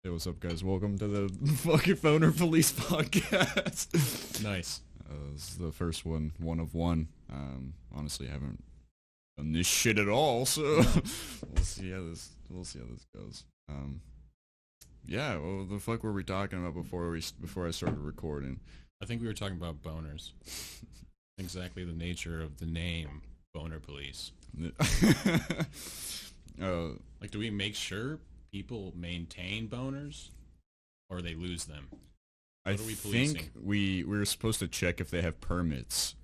Hey, what's up, guys? Welcome to the fucking Phoner Police podcast. Nice. This is the first one of one. Honestly, I haven't done this shit at all, so we'll see how this goes. Yeah. Well, the fuck were we talking about before I started recording? I think we were talking about boners. Exactly the nature of the name Boner Police. Like, do we make sure people maintain boners, or they lose them? I What are we policing? think we were supposed to check if they have permits.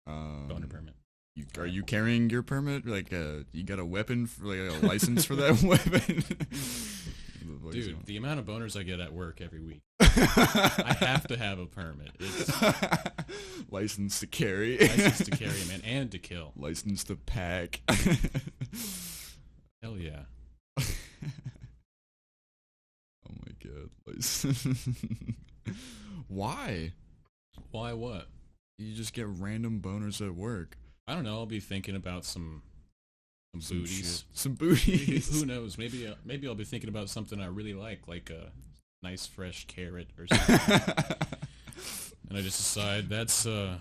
Boner permit. Are you carrying your permit? Like, you got a weapon, for, like a license for that weapon? Dude, the amount of boners I get at work every week. I have to have a permit. It's license to carry. license to carry, man, and to kill. License to pack. Hell yeah. Oh my god. License. Why? Why what? You just get random boners at work. I don't know. I'll be thinking about some booties. Some booties. Who knows? Maybe I'll be thinking about something I really like a nice fresh carrot or something. And I just decide that's What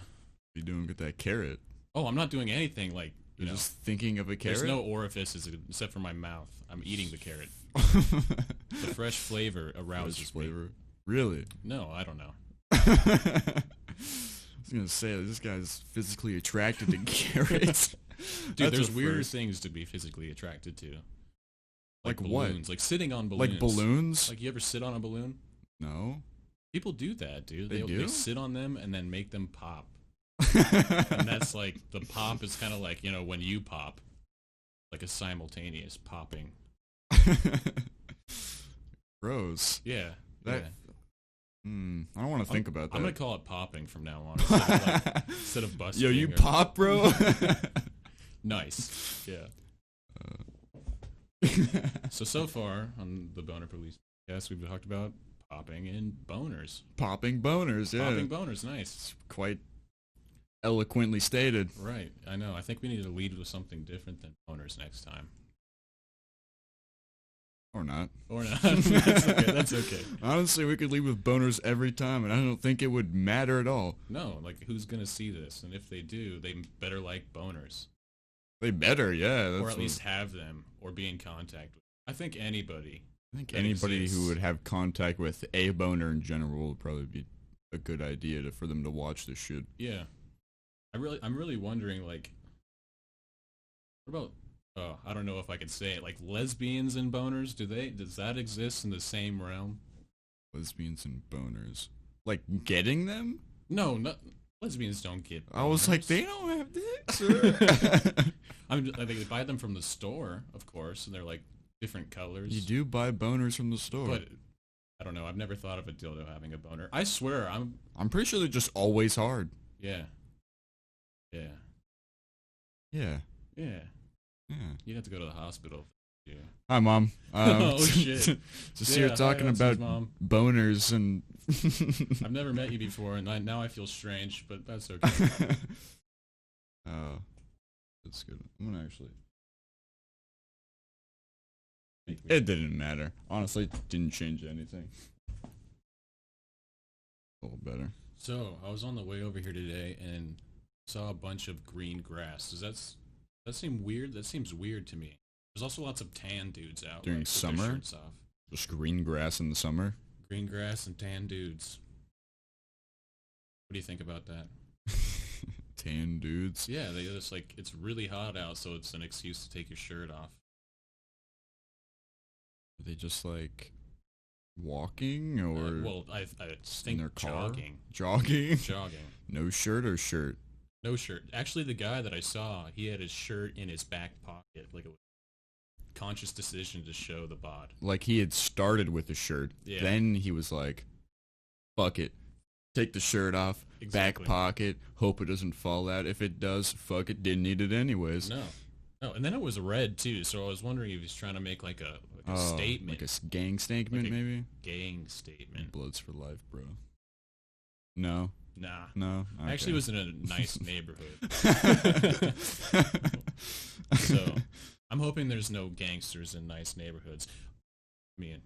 you doing with that carrot? Oh, I'm not doing anything like You're just thinking of a carrot? There's no orifices except for my mouth. I'm eating the carrot. The fresh flavor arouses me. Really? No, I don't know. I was gonna say, this guy's physically attracted to carrots. Dude, there's weirder things to be physically attracted to. Like balloons. what? Like sitting on balloons. Like balloons? Like, you ever sit on a balloon? No. People do that, dude. They do? They sit on them and then make them pop. And that's like, the pop is kind of like, when you pop. Like a simultaneous popping. Gross. Yeah. That, yeah. I don't want to think about that. I'm gonna call it popping from now on instead of busting. Yo, you pop, bro? Nice. Yeah. So far on the Boner Police podcast, we've talked about popping and boners. Popping boners, yeah. Popping boners, nice. It's quite eloquently stated. Right, I know. I think we need to lead with something different than boners next time. Or not. Or not. That's okay. That's okay. Honestly, we could lead with boners every time, and I don't think it would matter at all. No, like, who's gonna see this? And if they do, they better like boners. They better, yeah. Or at least have them, or be in contact with. I think anybody. Anybody who would have contact with a boner in general would probably be a good idea for them to watch this shit. Yeah. I'm really wondering, like, what about, I don't know if I could say it, like, lesbians and boners, does that exist in the same realm? Lesbians and boners. Like, getting them? No, lesbians don't get boners. I was like, they don't have dicks? They buy them from the store, of course, and they're, like, different colors. You do buy boners from the store. But, I don't know, I've never thought of a dildo having a boner. I swear, I'm pretty sure they're just always hard. Yeah. Yeah. Yeah. Yeah. Yeah. You'd have to go to the hospital. Yeah. Hi, Mom. Oh, shit. Just here talking about Mom. boners and... I've never met you before, and now I feel strange, but that's okay. Oh. That's good. I'm gonna actually... It didn't matter. Honestly, it didn't change anything. A little better. So, I was on the way over here today and saw a bunch of green grass. Does that seem weird? That seems weird to me. There's also lots of tan dudes out during with summer. their shirts off. Just green grass in the summer. Green grass and tan dudes. What do you think about that? Tan dudes. Yeah, they just like, it's really hot out, so it's an excuse to take your shirt off. Are they just like walking or well, I in think their car? jogging. Jogging? Jogging. No shirt or shirt? No shirt. Actually, the guy that I saw, he had his shirt in his back pocket, like a conscious decision to show the bod. Like he had started with a shirt. Yeah. Then he was like, fuck it. Take the shirt off, Exactly. back pocket, hope it doesn't fall out. If it does, fuck it, didn't need it anyways. No. And then it was red, too, so I was wondering if he's trying to make like a statement. Like a gang statement, Like a maybe? gang statement. Bloods for life, bro. No? Nah. No? Okay. Actually, it was in a nice neighborhood. So, I'm hoping there's no gangsters in nice neighborhoods. I mean,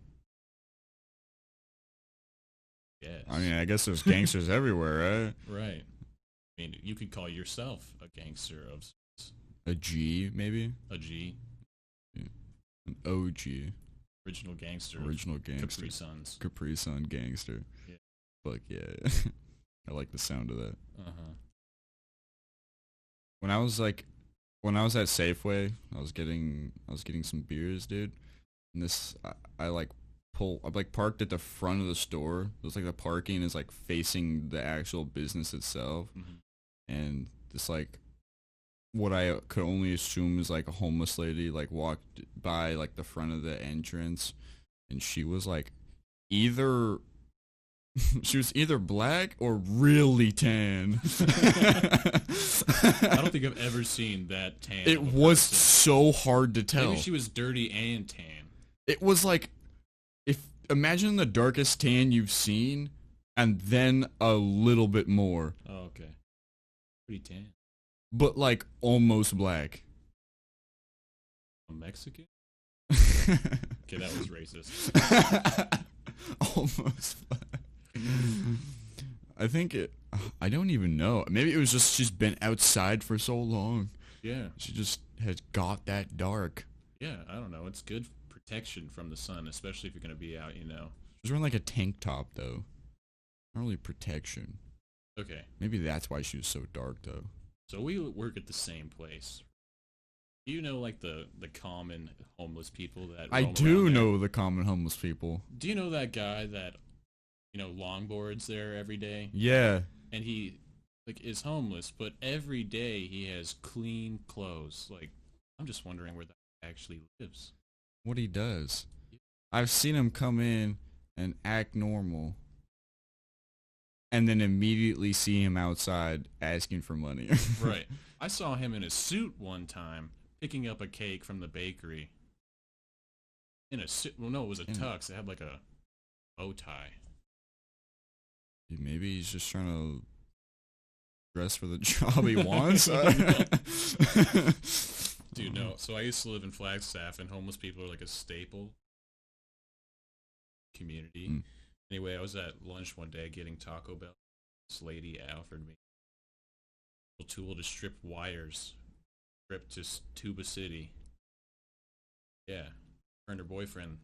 yes. I mean, I guess there's gangsters everywhere, right? Right. I mean, you could call yourself a gangster of sorts. A G, maybe? A G. Yeah. An OG. Original gangster. Original gangster. Capri Suns. Capri Sun gangster. Yeah. Fuck yeah. I like the sound of that. Uh-huh. When I was at Safeway, I was getting some beers, dude. And I parked at the front of the store. It was like the parking is like facing the actual business itself. Mm-hmm. And this like what I could only assume is like a homeless lady like walked by like the front of the entrance, and she was like either black or really tan. I don't think I've ever seen that tan. It was so hard to tell. Maybe she was dirty and tan. It was like, imagine the darkest tan you've seen, and then a little bit more. Oh, okay. Pretty tan. But like almost black. A Mexican? Okay, that was racist. Almost black. I don't even know. Maybe it was just she's been outside for so long. Yeah. She just has got that dark. Yeah, I don't know. It's good protection from the sun, especially if you're going to be out, you know. She's wearing like a tank top, though. Not really protection. Okay. Maybe that's why she was so dark, though. So we work at the same place. Do you know, like, the common homeless people that I roam do around there? know the common homeless people. Do you know that guy that, you know, longboards there every day? Yeah. And he, like, is homeless, but every day he has clean clothes. Like, I'm just wondering where that actually lives. What he does. I've seen him come in and act normal, and then immediately see him outside asking for money. Right. I saw him in a suit one time, picking up a cake from the bakery. In a suit. Well, no, it was a tux. It had like a bow tie. Maybe he's just trying to dress for the job he wants. Dude, no. So I used to live in Flagstaff, and homeless people are like a staple community. Mm. Anyway, I was at lunch one day getting Taco Bell. This lady offered me a tool to strip wires, trip to Tuba City. Yeah, her and her boyfriend.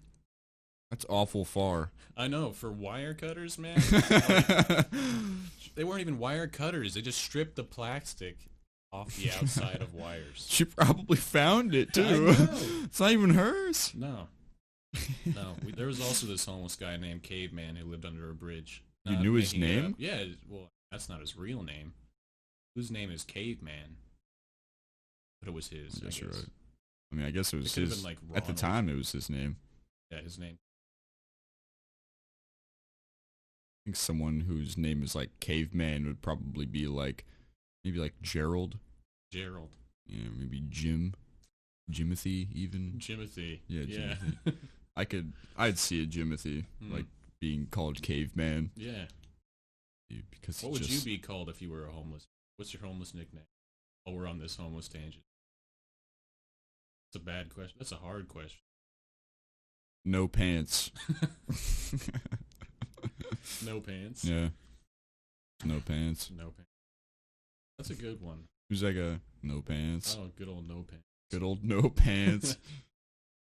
That's awful far. I know, for wire cutters, man. Like, they weren't even wire cutters. They just stripped the plastic off the outside of wires. She probably found it, too. I know. It's not even hers. No. No. There was also this homeless guy named Caveman who lived under a bridge. You knew his name? Yeah, well, that's not his real name. Whose name is Caveman? But it was his, I guess. You're right. I mean, I guess it was could've his. been, like, At the Ronald. time, it was his name. Yeah, his name. I think someone whose name is like Caveman would probably be like, maybe like Gerald. Gerald. Yeah, maybe Jim. Jimothy, even. Jimothy. Yeah, Yeah. Jimothy. I'd see a Jimothy, like, being called Caveman. Yeah. Because What would you be called if you were a homeless? What's your homeless nickname? Oh, we're on this homeless tangent. That's a bad question. That's a hard question. No pants. No pants? Yeah. No pants. No pants. That's a good one. Who's like a no pants? Oh, good old no pants. Good old no pants.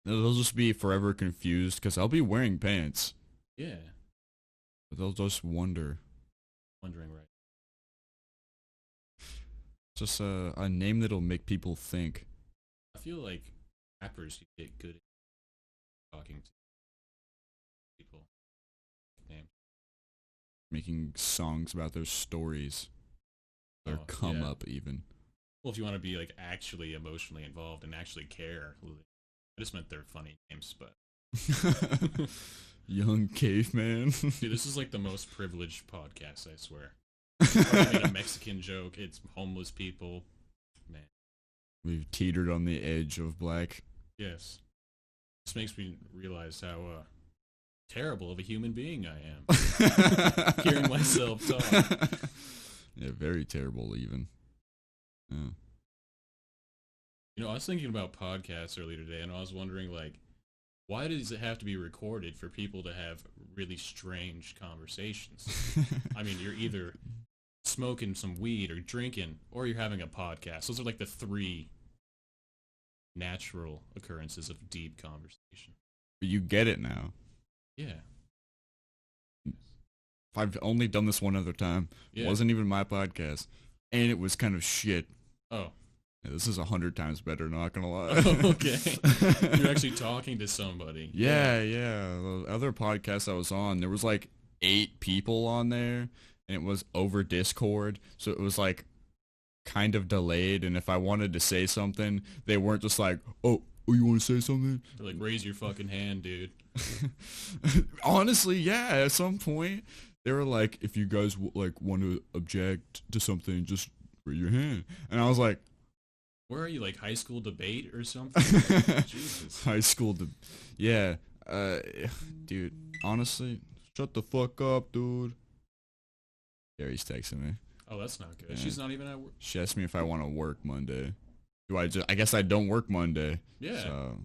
They'll just be forever confused because I'll be wearing pants. Yeah. But they'll just wonder. Wondering, right? Just a name that'll make people think. I feel like rappers get good at talking to people. Name. Making songs about their stories. Their come up even. Well, if you want to be like actually emotionally involved and actually care, I just meant they're funny names, but Young Caveman. dude, this is like the most privileged podcast, I swear. I made a Mexican joke. It's homeless people, man. We've teetered on the edge of black. Yes, this makes me realize how terrible of a human being I am. Hearing myself talk. Yeah, very terrible even. Yeah. You know, I was thinking about podcasts earlier today, and I was wondering, like, Why does it have to be recorded for people to have really strange conversations? I mean, you're either smoking some weed or drinking, or you're having a podcast. Those are like the three natural occurrences of deep conversation. But you get it now. Yeah. I've only done this one other time. Yeah. It wasn't even my podcast. And it was kind of shit. Oh. Yeah, this is 100 times better, not gonna lie. Oh, okay. You're actually talking to somebody. Yeah. The other podcast I was on, there was like 8 people on there, and it was over Discord, so it was like kind of delayed, and if I wanted to say something, they weren't just like, oh, you want to say something? They're like, raise your fucking hand, dude. Honestly, yeah, at some point, they were like, if you guys like want to object to something, just raise your hand. And I was like, where are you, like high school debate or something? Jesus. High school, yeah, dude, honestly, shut the fuck up, dude. Gary's texting me. Oh, that's not good. Yeah. She's not even at work. She asked me if I want to work Monday. I guess I don't work Monday. Yeah. So,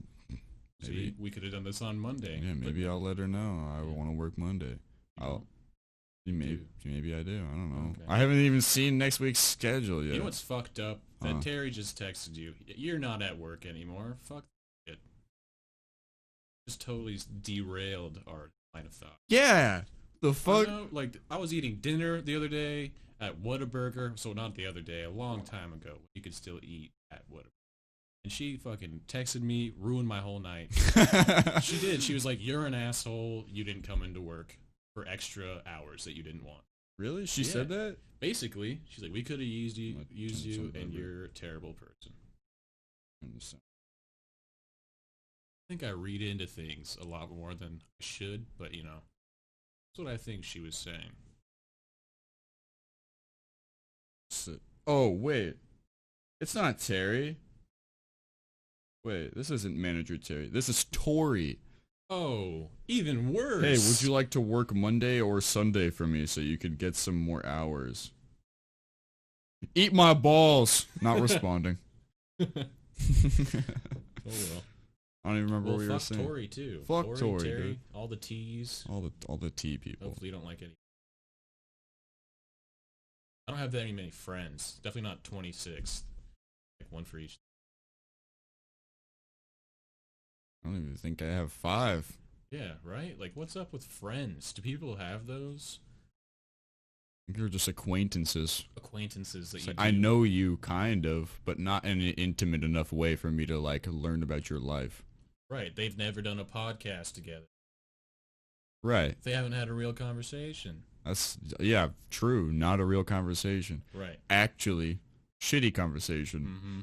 maybe. See, we could have done this on Monday. Yeah, maybe I'll let her know I want to work Monday. Maybe I do. I don't know. Okay. I haven't even seen next week's schedule yet. You know what's fucked up? That Terry just texted you. You're not at work anymore. Fuck it. Just totally derailed our line of thought. Yeah. The fuck? Like, I was eating dinner the other day at Whataburger. So not the other day, a long time ago. You could still eat at Whataburger. And she fucking texted me, ruined my whole night. She did. She was like, you're an asshole. You didn't come into work for extra hours that you didn't want. Really? She said that? Basically, she's like, we could have used you, and you're a terrible person. I think I read into things a lot more than I should, but you know, that's what I think she was saying. Oh, wait. It's not Terry. Wait, this isn't Manager Terry. This is Tori. Oh, even worse. Hey, would you like to work Monday or Sunday for me so you could get some more hours? Eat my balls. Not responding. Oh well. I don't even remember what you were fuck saying. Tori too. Fuck Tori, Terry, dude. all the T's. All the T people. Hopefully you don't like any. I don't have that many friends. Definitely not 26. Like one for each. I don't even think I have 5. Yeah, right? Like, what's up with friends? Do people have those? I think they're just acquaintances. Acquaintances that I know you, kind of, but not in an intimate enough way for me to, like, learn about your life. Right, they've never done a podcast together. Right. They haven't had a real conversation. Yeah, true. Not a real conversation. Right. Actually, shitty conversation. Mm-hmm.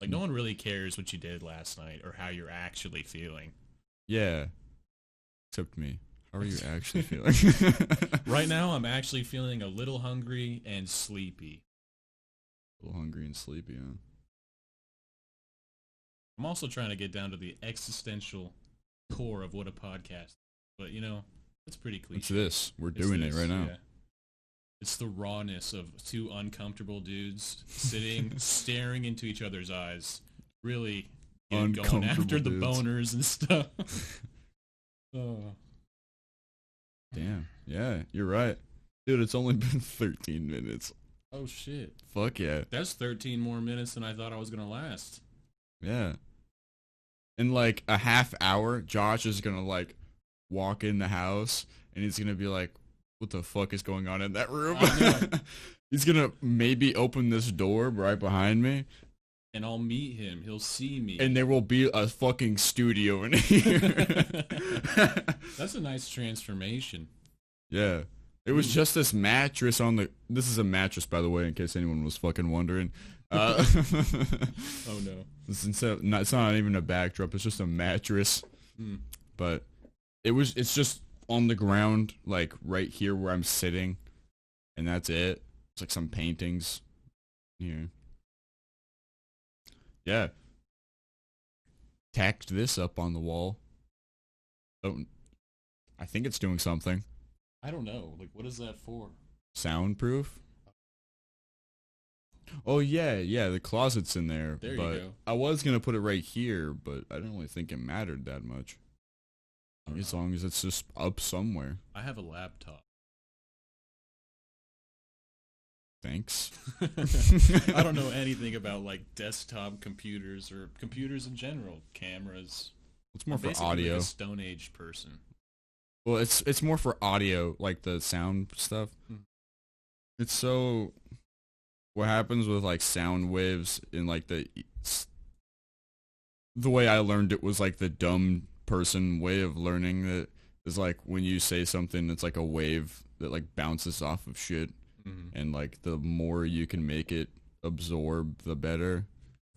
Like, no one really cares what you did last night or how you're actually feeling. Yeah. Except me. How are you actually feeling? Right now, I'm actually feeling a little hungry and sleepy. A little hungry and sleepy, huh? I'm also trying to get down to the existential core of what a podcast is. But, you know, it's pretty cliche. What's this? We're doing it right now. Yeah. It's the rawness of 2 uncomfortable dudes sitting, staring into each other's eyes, really going after the boners and stuff. Oh. Damn. Yeah, you're right. Dude, it's only been 13 minutes. Oh, shit. Fuck yeah. That's 13 more minutes than I thought I was going to last. Yeah. In like a half hour, Josh is going to like walk in the house and he's going to be like, what the fuck is going on in that room? He's going to maybe open this door right behind me. And I'll meet him. He'll see me. And there will be a fucking studio in here. That's a nice transformation. Yeah. It was just this mattress on the... This is a mattress, by the way, in case anyone was fucking wondering. Oh, no. It's not even a backdrop. It's just a mattress. Mm. But it's just on the ground, like right here where I'm sitting. And that's it. It's like some paintings here. Yeah. Tacked this up on the wall. Oh, I think it's doing something. I don't know. Like, what is that for? Soundproof? Oh, yeah, the closet's in there. There you but go. I was going to put it right here, but I didn't really think it mattered that much. I don't As know. long as it's just up somewhere. I have a laptop. Thanks. I don't know anything about like desktop computers or computers in general, cameras. It's more I'm for basically audio. like a Stone Age person. Well, it's more for audio, like the sound stuff. Hmm. It's so what happens with like sound waves in like the way I learned it was like the dumb person way of learning it is like when you say something that's like a wave that like bounces off of shit, Mm-hmm. and like the more you can make it absorb, the better.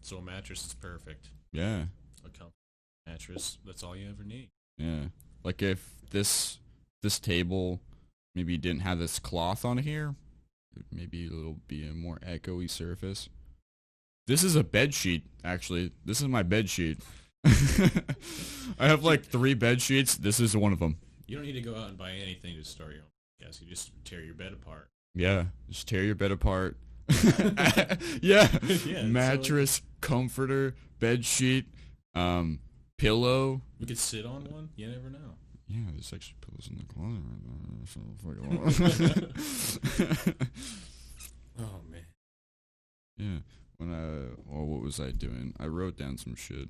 So a mattress is perfect. Yeah, A comfy mattress. That's all you ever need. yeah. Like if this table maybe didn't have this cloth on here, maybe it'll be a more echoey surface. This is a bed sheet, actually. This is my bed sheet. I have like 3 bed sheets. This is one of them. You don't need to go out and buy anything to start your own podcast. You just tear your bed apart. Yeah, just tear your bed apart. Yeah, Yeah, mattress, comforter, bed sheet, pillow. We could sit on one. You never know. Yeah, there's actually pillows in the closet right there. Oh man. Yeah, what was I doing? I wrote down some shit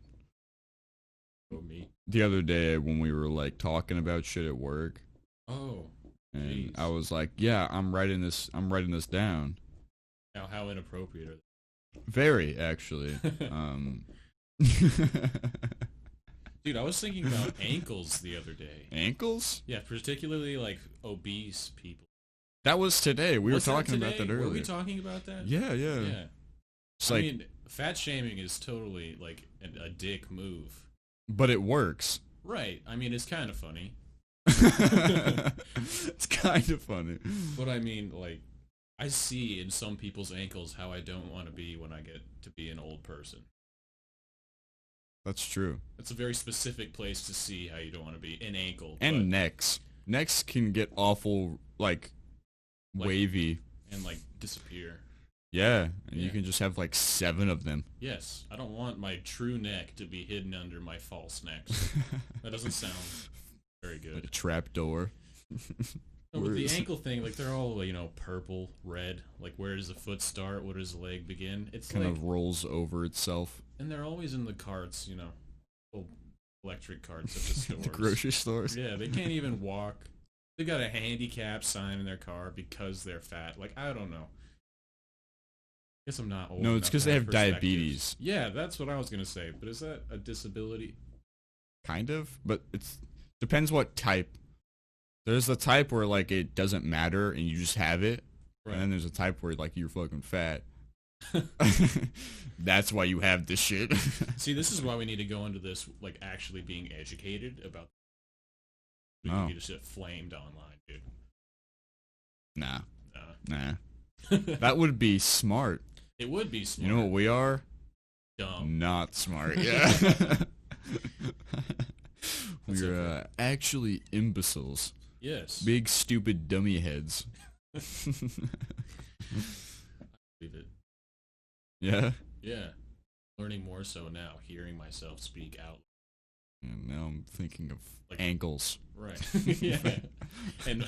Oh me. the other day when we were like talking about shit at work, Oh. and Jeez. I was like, yeah, I'm writing this down. Now how inappropriate are Very, actually. Dude, I was thinking about ankles the other day. Ankles? Yeah, particularly like obese people. That was today. We were Was that talking about today? that earlier. Were we talking about that? Yeah. Yeah. It's I like, mean, fat shaming is totally like a dick move. but it works. Right. I mean, it's kind of funny. It's kind of funny. But I mean, like, I see in some people's ankles how I don't want to be when I get to be an old person. That's true. It's a very specific place to see how you don't want to be. An ankle. And but- necks. Necks can get awful, like wavy. and like disappear. Yeah, and you Yeah. can just have like 7 of them. Yes, I don't want my true neck to be hidden under my false necks. That doesn't sound very Like good. a trap door. No, with the Whereas- ankle thing, like they're all purple, red. Like where does the foot start? Where does the leg begin? It's kind like, of rolls over itself. and they're always in the carts, little electric carts at the stores. The grocery stores. Yeah, they can't even walk. They got a handicap sign in their car because they're fat. Like I don't know. Guess I'm not old. No, it's enough because to they have perspectives. diabetes. Yeah, that's what I was gonna say. But is that a disability? Kind of, but it's depends what type. There's the type where like it doesn't matter and you just have it, and then there's a type where like you're fucking fat. That's why you have this shit. See, this is why we need to go into this, like, actually being educated about. We Oh. can just get flamed online, dude. Nah. Nah. That would be smart. It would be smart. You know what we are? Dumb. Not smart. Yeah. That's We're okay. actually imbeciles. Yes. Big stupid dummy heads. Believe it. Yeah. Yeah. Learning more so now, hearing myself speak out. And now I'm thinking of Like- ankles. Right. Yeah. And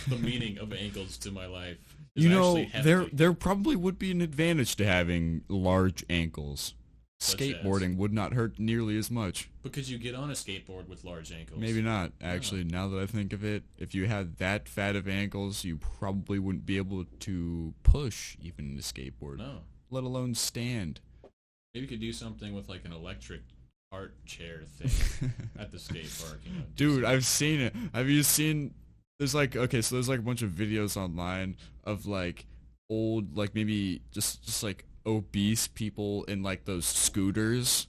the meaning of ankles to my life is You know, actually there hefty. there probably would be an advantage to having large ankles. Such Skateboarding would not hurt nearly as much. Because you get on a skateboard with large ankles. Maybe not. Actually, now that I think of it, if you had that fat of ankles, you probably wouldn't be able to push even the skateboard, No. let alone stand. Maybe you could do something with like an electric art chair thing at the skate park. Dude, I've seen it. Have you seen? There's like there's like a bunch of videos online of like old, like maybe just like obese people in like those scooters.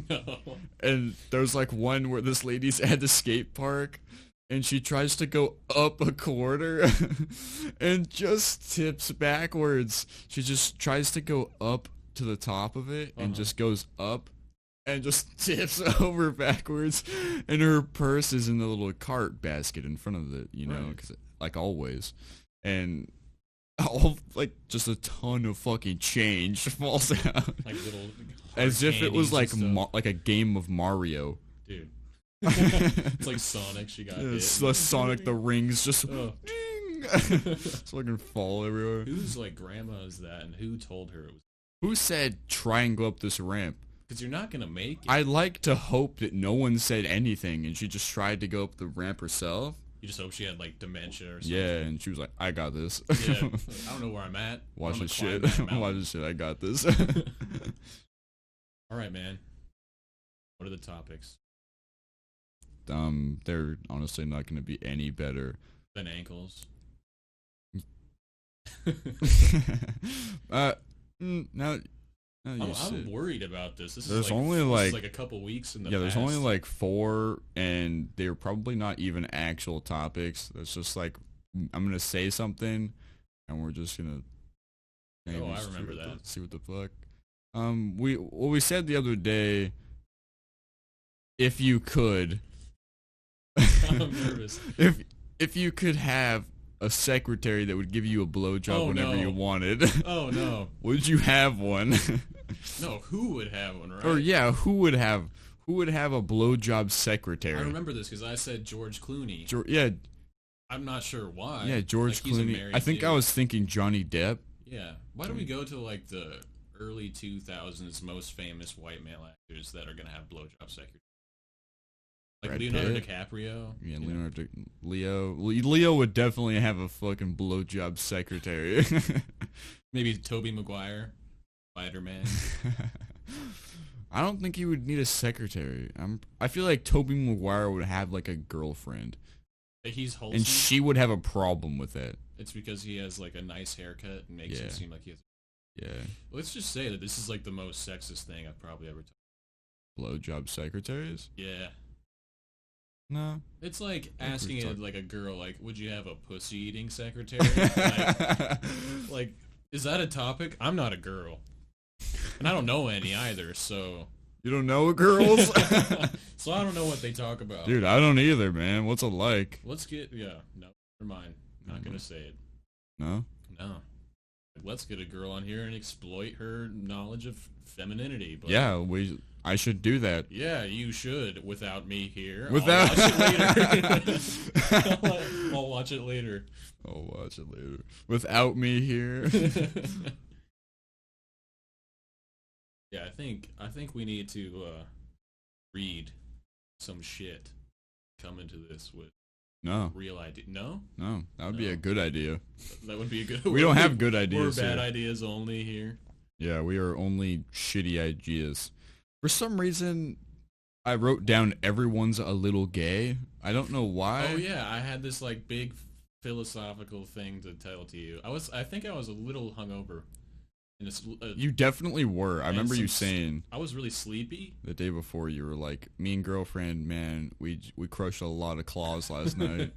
No. And there's like one where this lady's at the skate park and she tries to go up a quarter and just tips backwards. She just tries to go up to the top of it and just goes up and just tips over backwards, and her purse is in the little cart basket in front of it, Right. 'cause like always. And all like just a ton of fucking change falls out. Like little As if it was candies like and stuff. like a game of Mario. Dude, It's like Sonic. She got hit. It's the Sonic, the rings just Oh. ding, so I can fall everywhere. Whose like grandma is that, and who told her it was? Who said try and go up this ramp? Because you're not gonna make it. I like to hope that no one said anything and she just tried to go up the ramp herself. You just hope she had like dementia or something. Yeah, and she was like, I got this. Yeah. Like, I don't know where I'm at. Watch I'm this gonna shit. climb that mountain. Watch this shit. I got this. All right, man. What are the topics? They're honestly not going to be any better. Than ankles. Now you said. I'm worried about this. This There's is like, only this like is like a couple weeks in the there's only past. like 4, and they're probably not even actual topics. It's just like I'm gonna say something, and we're just gonna. maybe I see remember what that. See what the fuck. We said the other day. If you could. I'm nervous. If you could have a secretary that would give you a blowjob Oh, whenever no. you wanted, Oh no. would you have one? No, who would have one, right? Or yeah, who would have a blowjob secretary? I remember this because I said George Clooney. Yeah, I'm not sure why. yeah, George Like, he's a Clooney. married I think dude. I was thinking Johnny Depp. Yeah. Why don't we go to like the early 2000s most famous white male actors that are gonna have blowjob secretaries? Like Brad Leonardo Pitt? DiCaprio. Yeah, you know? Leo would definitely have a fucking blowjob secretary. Maybe Tobey Maguire, Spider-Man. I don't think he would need a secretary. I feel like Tobey Maguire would have like a girlfriend, He's wholesome. and she would have a problem with it. It's because he has like a nice haircut and makes Yeah. it seem like he has. Yeah, Let's just say that this is like the most sexist thing I've probably ever talked. blowjob secretaries. Yeah. No. It's like think asking we've it talked- like a girl, like, would you have a pussy-eating secretary? like, is that a topic? I'm not a girl. And I don't know any either, so... You don't know girls? So I don't know what they talk about. Dude, I don't either, man. What's it like? Let's get... Yeah, no, never mind. Not gonna say it. No? No. Let's get a girl on here and exploit her knowledge of femininity. But Yeah, I should do that. Yeah, you should. Without me here. Without- I'll watch it later. I'll watch it later. I'll watch it later. Without me here. Yeah, I think we need to read some shit. Come into this with No, real idea. No, no, that would be No. a good idea. that would be a good. We don't have good We're ideas bad here. ideas only here. Yeah, we are only shitty ideas. For some reason, I wrote down everyone's a little gay. I don't know why. Oh yeah, I had this like big philosophical thing to tell to you. I think I was a little hungover. And it's, You definitely were. I And remember you some saying I was really sleepy. the day before, you were like, me and girlfriend, man, we crushed a lot of claws last night.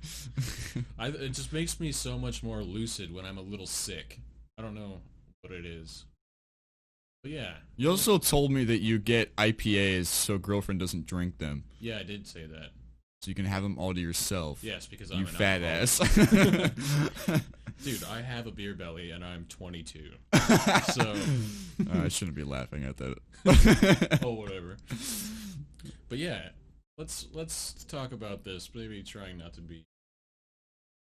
It just makes me so much more lucid when I'm a little sick. I don't know what it is. But yeah. You also told me that you get IPAs so girlfriend doesn't drink them. Yeah, I did say that. So you can have them all to yourself. Yes, because I'm You an fat alcoholic. ass. Dude, I have a beer belly and I'm 22. So, I shouldn't be laughing at that. oh whatever. But yeah, let's talk about this. Maybe trying not to be.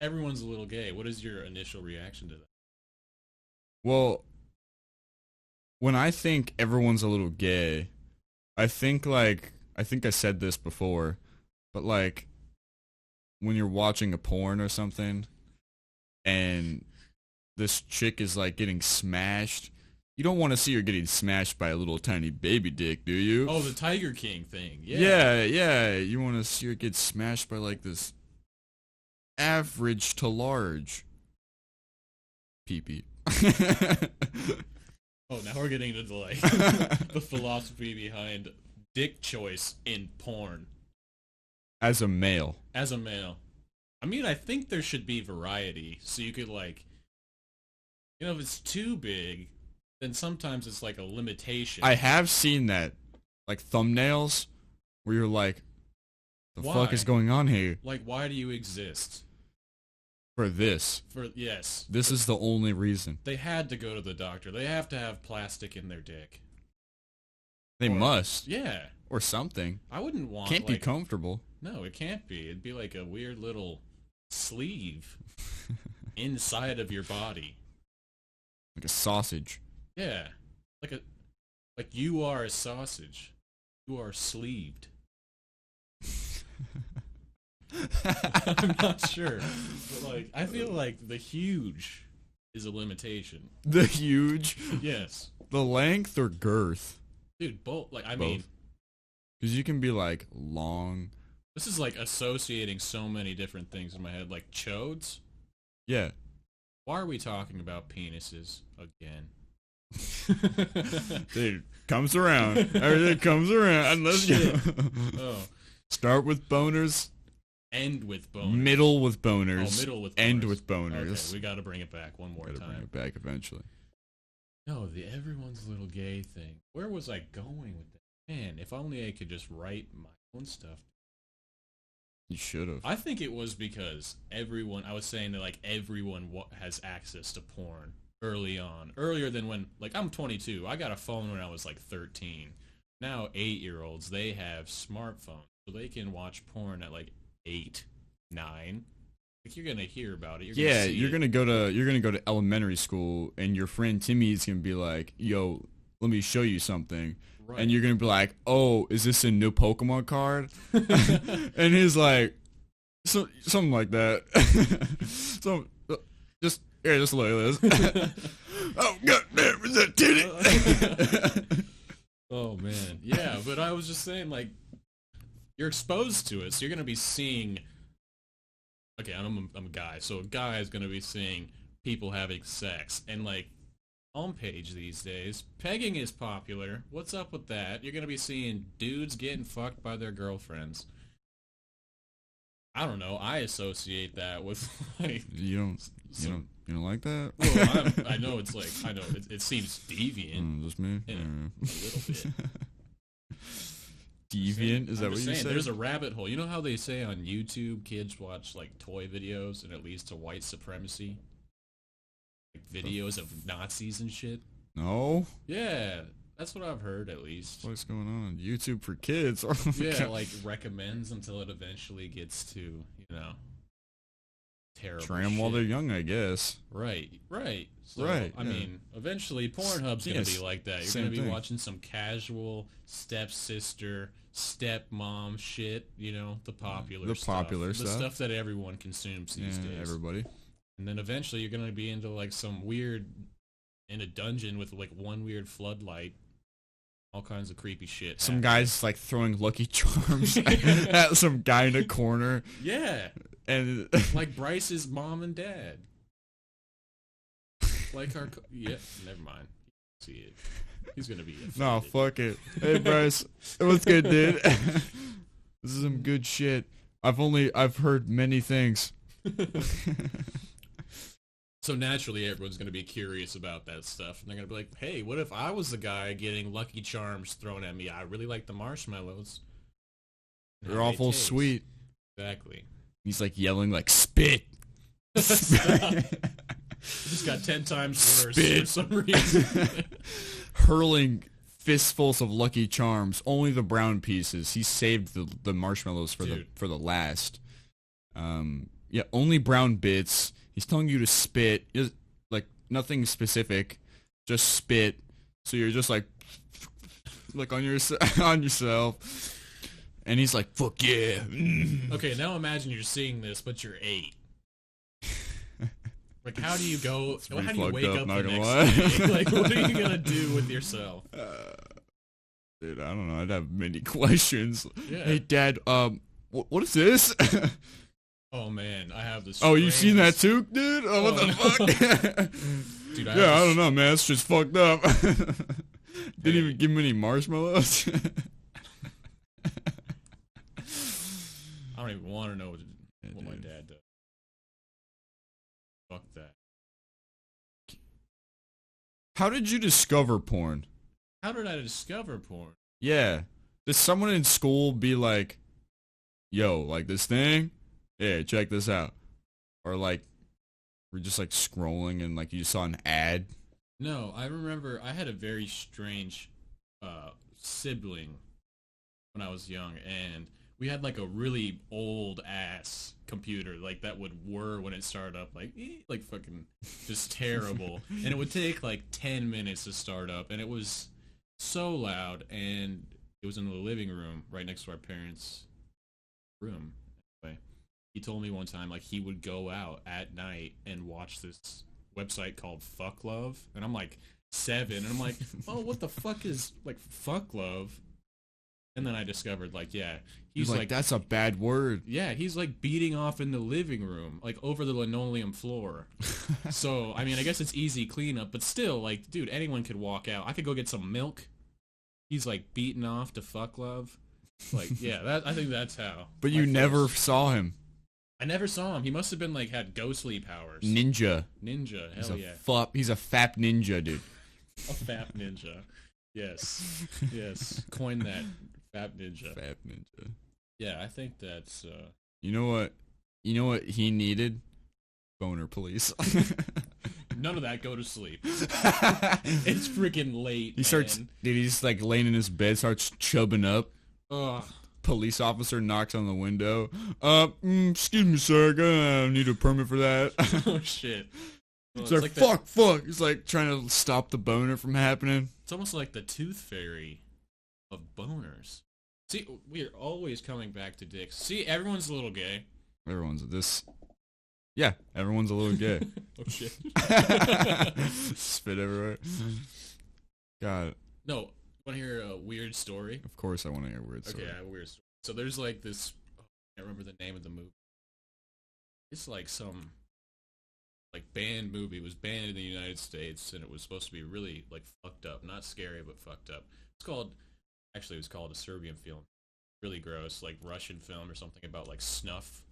Everyone's a little gay. What is your initial reaction to that? Well, when I think everyone's a little gay, I think I said this before, but like when you're watching a porn or something and this chick is like getting smashed, you don't want to see her getting smashed by a little tiny baby dick, do you? Oh, the Tiger King thing. Yeah. Yeah, you want to see her get smashed by like this average to large pee-pee. Oh, now we're getting into like the philosophy behind dick choice in porn. As a male. As a male. I mean, I think there should be variety, so you could like, if it's too big, then sometimes it's like a limitation. I have seen that. Like thumbnails where you're like, the fuck Why? is going on here? Like, why do you exist? For this. Yes. This is the only reason. They had to go to the doctor. They have to have plastic in their dick. They Or- must. Yeah. or something. I wouldn't want. Can't be comfortable. No, it can't be. It'd be like a weird little sleeve inside of your body. Like a sausage. Yeah, like you are a sausage. You are sleeved. I'm not sure, but like I feel like the huge is a limitation. The huge? Yes. The length or girth? Dude, both. Like I Both. mean, Because you can be like long. this is like associating so many different things in my head, like chodes. Yeah. Why are we talking about penises again? Dude, comes around. Everything comes around. Let's go. Oh, Start with boners. end with boners. Middle with boners. Oh, middle with End boners. with boners. Okay, we got to bring it back one more Gotta bring time. it back eventually. No, the everyone's little gay thing. Where was I going with that? Man, if only I could just write my own stuff. You should have. I think it was because everyone, I was saying that like everyone has access to porn early on. Earlier than when, like I'm 22. I got a phone when I was like 13. Now 8-year-olds, they have smartphones. So they can watch porn at like 8, 9. Like you're going to hear about it. You're gonna go to elementary school, and your friend Timmy's gonna be like, "Yo, let me show you something," Right. and you're gonna be like, "Oh, is this a new Pokemon card?" And he's like, something like that. So just look at this. Oh goddamn, is that titty? Oh man, yeah. But I was just saying, like, you're exposed to it, so you're gonna be seeing. Okay, I'm a guy, so a guy is gonna be seeing people having sex, and like homepage these days, pegging is popular. What's up with that? You're gonna be seeing dudes getting fucked by their girlfriends. I don't know. I associate that with like You don't like that? Well, I know it's like I know it seems deviant. Just me. In a little bit. Deviant? Is that what you said? There's a rabbit hole. You know how they say on YouTube kids watch like toy videos and it leads to white supremacy? Like videos of Nazis and shit? No. Yeah, that's what I've heard at least. What's going on? YouTube for kids? Oh my Yeah, God. like recommends until it eventually gets to, you know, terrible Try 'em while shit. they're young, I guess. Right. So, Right, I yeah. mean, eventually Pornhub's going to Yes, be like that. You're same going to be thing. watching some casual stepsister, stepmom shit, you know, the popular The stuff. popular The stuff. stuff that everyone consumes these Yeah, days. everybody. And then eventually you're going to be into like some weird, in a dungeon with like one weird floodlight. All kinds of creepy shit. Some happening. guy's like throwing Lucky Charms at some guy in a corner, Yeah. and Like Bryce's mom and dad. Like our... Yeah, never mind. See it. He's gonna be offended. no, fuck it. Hey Bryce, what's good, dude? This is some good shit. I've heard many things. So naturally, everyone's gonna be curious about that stuff, and they're gonna be like, "Hey, what if I was the guy getting Lucky Charms thrown at me? I really like the marshmallows. They're How they awful taste." sweet. Exactly. He's like yelling like spit. Just got 10 times worse Spit. for some reason. Hurling fistfuls of Lucky Charms. Only the brown pieces. He saved the marshmallows for Dude. the last. Yeah, only brown bits. He's telling you to spit. Like nothing specific, just spit. So you're just like on yourself. And he's like, "Fuck yeah." Okay, now imagine you're seeing this, but you're 8. Like, how do you go? pretty How do you fucked wake up, up not the gonna next lie. day? Like, what are you gonna do with yourself? Dude, I don't know. I'd have many questions. Yeah. Hey, Dad. What is this? Oh man, I have this. Oh, you seen that strangest- too, dude? Oh, what Oh, the no. fuck? Dude, Yeah, I have this- don't know, man. It's just fucked up. Didn't Hey. even give him any marshmallows. I don't even want to know what my dude. dad does. Fuck that. How did you discover porn? How did I discover porn? Yeah. Did someone in school be like, "Yo, like this thing? Yeah, check this out." Or like, we're just like scrolling and like you saw an ad? No, I remember I had a very strange sibling when I was young, and we had like a really old ass computer, like that would whir when it started up, like like fucking just terrible, and it would take like 10 minutes to start up, and it was so loud, and it was in the living room right next to our parents' room. Anyway, he told me one time like he would go out at night and watch this website called Fuck Love, and I'm like 7, and I'm like, oh, what the fuck is like Fuck Love? And then I discovered, like, yeah, he's like, that's a bad word. yeah, he's like beating off in the living room, like over the linoleum floor. So, I mean, I guess it's easy cleanup, but still, like, dude, anyone could walk out. I could go get some milk. He's like beating off to Fuck Love. Like, yeah, I think that's how. But you never saw him. I never saw him. He must have been like had ghostly powers. Ninja. Hell yeah. He's a fap ninja, dude. A fap ninja. Yes. Yes. Coin that. Fap ninja. Fap ninja. Yeah, I think that's You know what? You know what he needed? Boner police. none of that. Go to sleep. It's freaking late. He starts dude, he's like laying in his bed, starts chubbing up. Ugh. Police officer knocks on the window. Excuse me, sir, I need a permit for that. Oh shit. Well, It's like fuck. He's like trying to stop the boner from happening. It's almost like the tooth fairy of boners. See, we are always coming back to dicks. See, everyone's a little gay. Everyone's a little gay. Oh shit. Spit everywhere. God. No, want to hear a weird story? Of course I want to hear a weird story. Okay, I have a weird story. So there's like this, I can't remember the name of the movie. It's like some like banned movie. It was banned in the United States, and it was supposed to be really like fucked up. Not scary, but fucked up. It was called a Serbian film. Really gross, like Russian film or something about like snuff.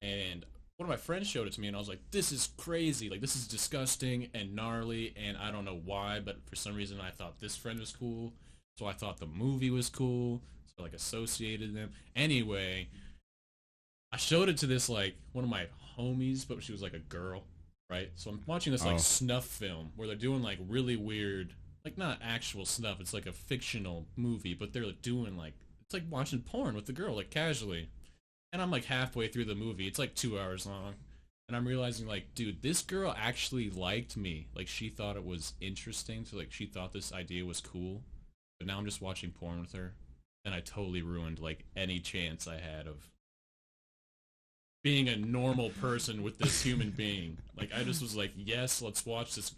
And one of my friends showed it to me, and I was like, this is crazy. Like, this is disgusting and gnarly, and I don't know why, but for some reason I thought this friend was cool. So I thought the movie was cool. So I like associated them. Anyway, I showed it to this like one of my homies, but she was like a girl, right? So I'm watching this like snuff film where they're doing like really weird, like not actual snuff. It's like a fictional movie, but they're like, doing like, it's like watching porn with the girl, like casually. And I'm like halfway through the movie. It's like 2 hours long. And I'm realizing like, dude, this girl actually liked me. Like she thought it was interesting. So like she thought this idea was cool. But now I'm just watching porn with her. And I totally ruined like any chance I had of being a normal person with this human being. Like I just was like, yes, let's watch this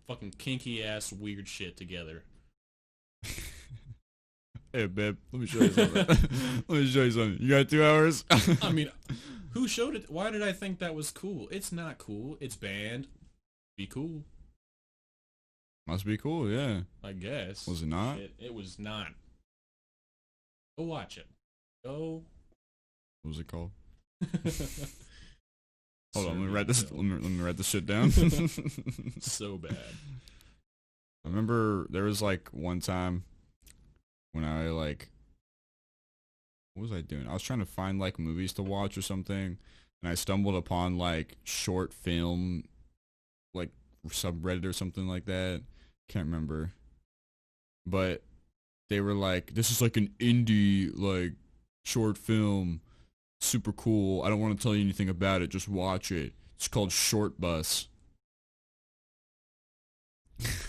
fucking kinky ass weird shit together. Hey, babe, let me show you something. Let me show you something. You got 2 hours? I mean, who showed it? Why did I think that was cool? It's not cool. It's banned. Be cool. Must be cool, yeah. I guess. Was it not? It was not. Go watch it. Go. What was it called? Hold on, let me write this. Let me write this shit down. So bad. I remember there was like one time when I like, what was I doing? I was trying to find like movies to watch or something, and I stumbled upon like short film, like subreddit or something like that. Can't remember, but they were like, "This is like an indie like short film, super cool. I don't want to tell you anything about it. Just watch it. It's called Short Bus."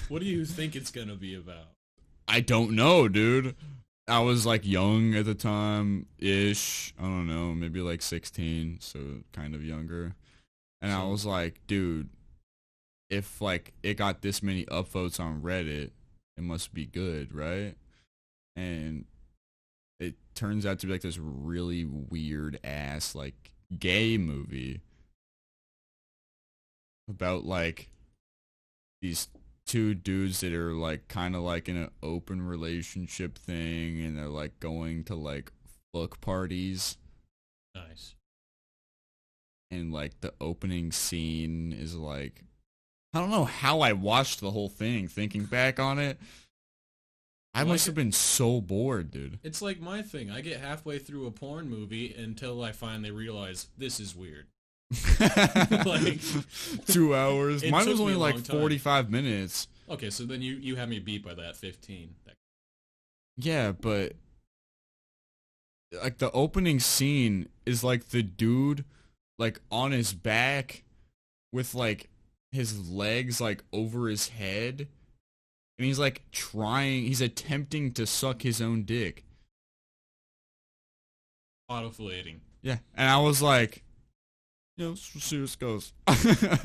What do you think it's gonna be about? I don't know, dude. I was like young at the time-ish. I don't know, maybe like 16, so kind of younger. And I was like, dude, if like it got this many upvotes on Reddit, it must be good, right? And it turns out to be like this really weird ass like gay movie about like these two dudes that are like kind of like in an open relationship thing, and they're like going to like fuck parties. Nice. And like the opening scene is like, I don't know how I watched the whole thing. Thinking back on it, I must have been so bored, dude. It's like my thing. I get halfway through a porn movie until I finally realize this is weird. Like 2 hours. Mine was only like long time. 45 minutes. Okay, so then you had me beat by that 15. Yeah, but like the opening scene is like the dude like on his back with like his legs like over his head, and he's like he's attempting to suck his own dick. Autoflating. Yeah, and I was like, let's see how this goes.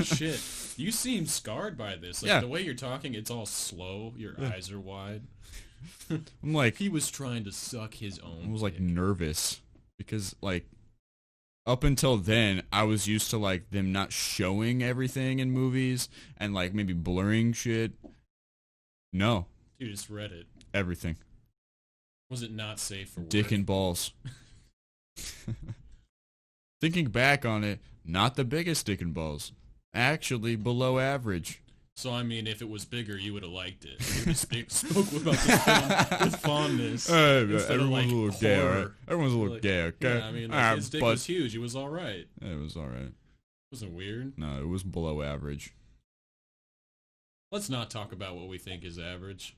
Shit, you seem scarred by this. Like, Yeah. the way you're talking, it's all slow. Your eyes are wide. I'm like, He was trying to suck his own I was like dick. nervous because like up until then I was used to like them not showing everything in movies and like maybe blurring shit. No, You just read it. everything. Was it not safe for work? Dick and balls. Thinking back on it, not the biggest dick and balls. Actually below average. So, I mean, if it was bigger, you would have liked it. You would have spoke about this film with fondness. instead of, Everyone's like, a little gay, horror. alright? Everyone's a little Like, gay, okay? Yeah, I mean, like, his dick but was huge. It was all right. it was alright. Wasn't weird. No, it was below average. Let's not talk about what we think is average.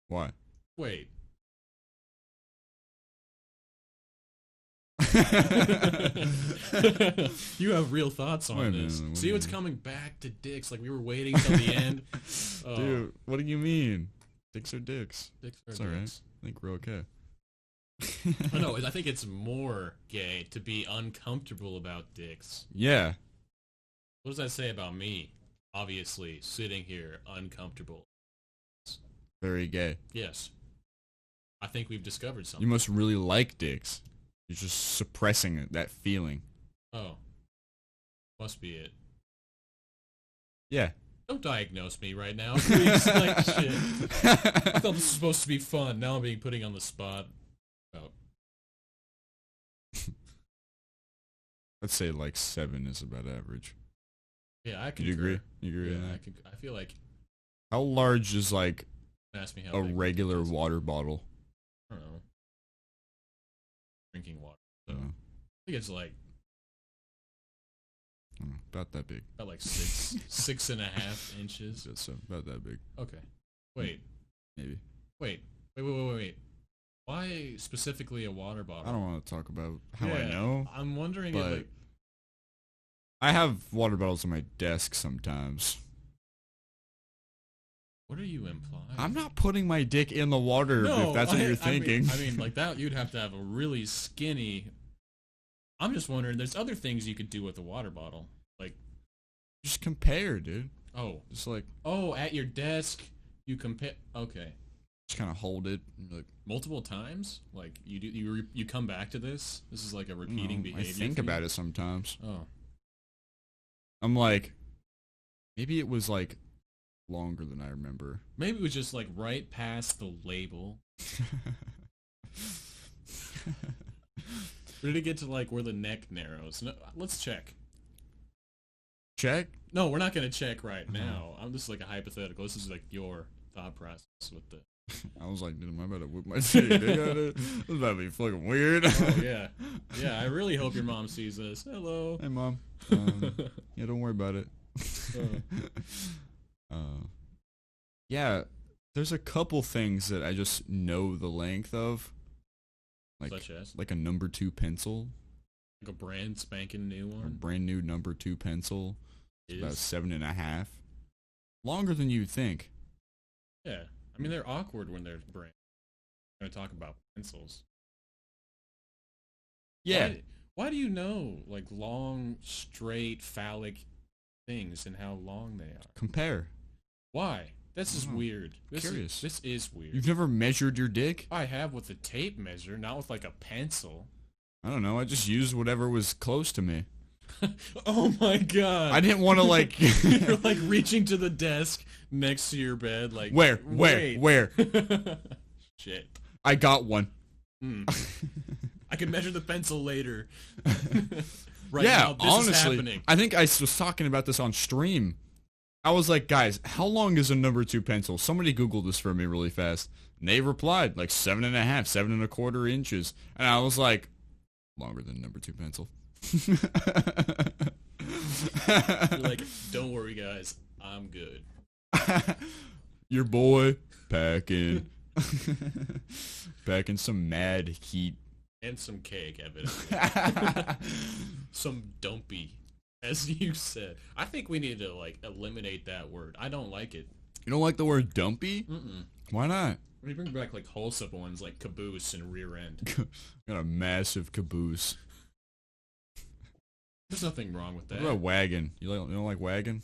Why? Wait. You have real thoughts on Wait a this. minute, See, wait a it's minute. coming back to dicks. Like, we were waiting till the end. Oh, Dude, what do you mean? Dicks are dicks. dicks are It's alright. dicks. I think we're okay. I know. I think it's more gay to be uncomfortable about dicks. Yeah. What does that say about me? Obviously, sitting here uncomfortable. Very gay. Yes. I think we've discovered You something. must really like dicks. You're just suppressing it, that feeling. Oh. Must be it. Yeah. Don't diagnose me right now, please. Like, shit. I thought this was supposed to be fun. Now I'm being putting on the spot. Oh. Let's say like 7 is about average. Yeah, I Do can you agree? You agree Yeah, with that? I feel like... How large is like Ask me how a big my regular dick is. water bottle? I don't know. Drinking water. Uh, I think it's like I don't know, about that big. about like 6.5 inches. That's about that big, Okay. Wait. maybe. Wait. Why specifically a water bottle? I don't want to talk about how I Yeah, know. I'm wondering but- if like, I have water bottles on my desk sometimes. what are you implying? I'm not putting my dick in the water if that's what you're thinking. I mean, like that, you'd have to have a really skinny. I'm just wondering. There's other things you could do with a water bottle, like Just compare, dude. Just like, at your desk, you compare. Okay, just kind of hold it. And be like, multiple times. Like you come back to this. This is like a repeating I behavior. think about it sometimes. Oh, I'm like, maybe it was like longer than I remember. maybe it was just like right past the label. Or did it get to like where the neck narrows? No, let's check. Check. No, we're not gonna check right now. I'm just like a hypothetical. This is like your thought process with the. I was like, dude, am I about to whip my dick out it? This is about to be fucking weird. Oh yeah, yeah. I really hope your mom sees this. Hello. Hey, Mom. Yeah, don't worry about it. Yeah, there's a couple things that I just know the length of. Such as Like a number 2 pencil. like a brand spanking new A one. brand new number 2 pencil. It's about Is 7.5. Longer than you'd think. yeah. I mean they're awkward when they're brand. I'm gonna talk about pencils. Yeah. Why do you know like long, straight, phallic things and how long they are? Compare. Why? This is I don't know. weird. Curious. This is weird. You've never measured your dick? I have with a tape measure, not with like a pencil. I don't know. I just used whatever was close to me. Oh my god! I didn't want to like... You're like reaching to the desk next to your bed, like Where? wait. Shit. I got one. I can measure the pencil later. Right yeah, now, this is honestly, happening. I think I was talking about this on stream. I was like, guys, how long is a number 2 pencil? Somebody Googled this for me really fast. And they replied, like 7.5, 7.25 inches. And I was like, longer than number 2 pencil. You're like, don't worry, guys, I'm good. Your boy packing Back in some mad heat. And some cake, evidently. Some dumpy, as you said. I think we need to, like, eliminate that word. I don't like it. You don't like the word dumpy? Mm-mm. Why not? We bring back, like, wholesome ones, like caboose and rear end. Got a massive caboose. There's nothing wrong with that. What about wagon? You don't like wagon?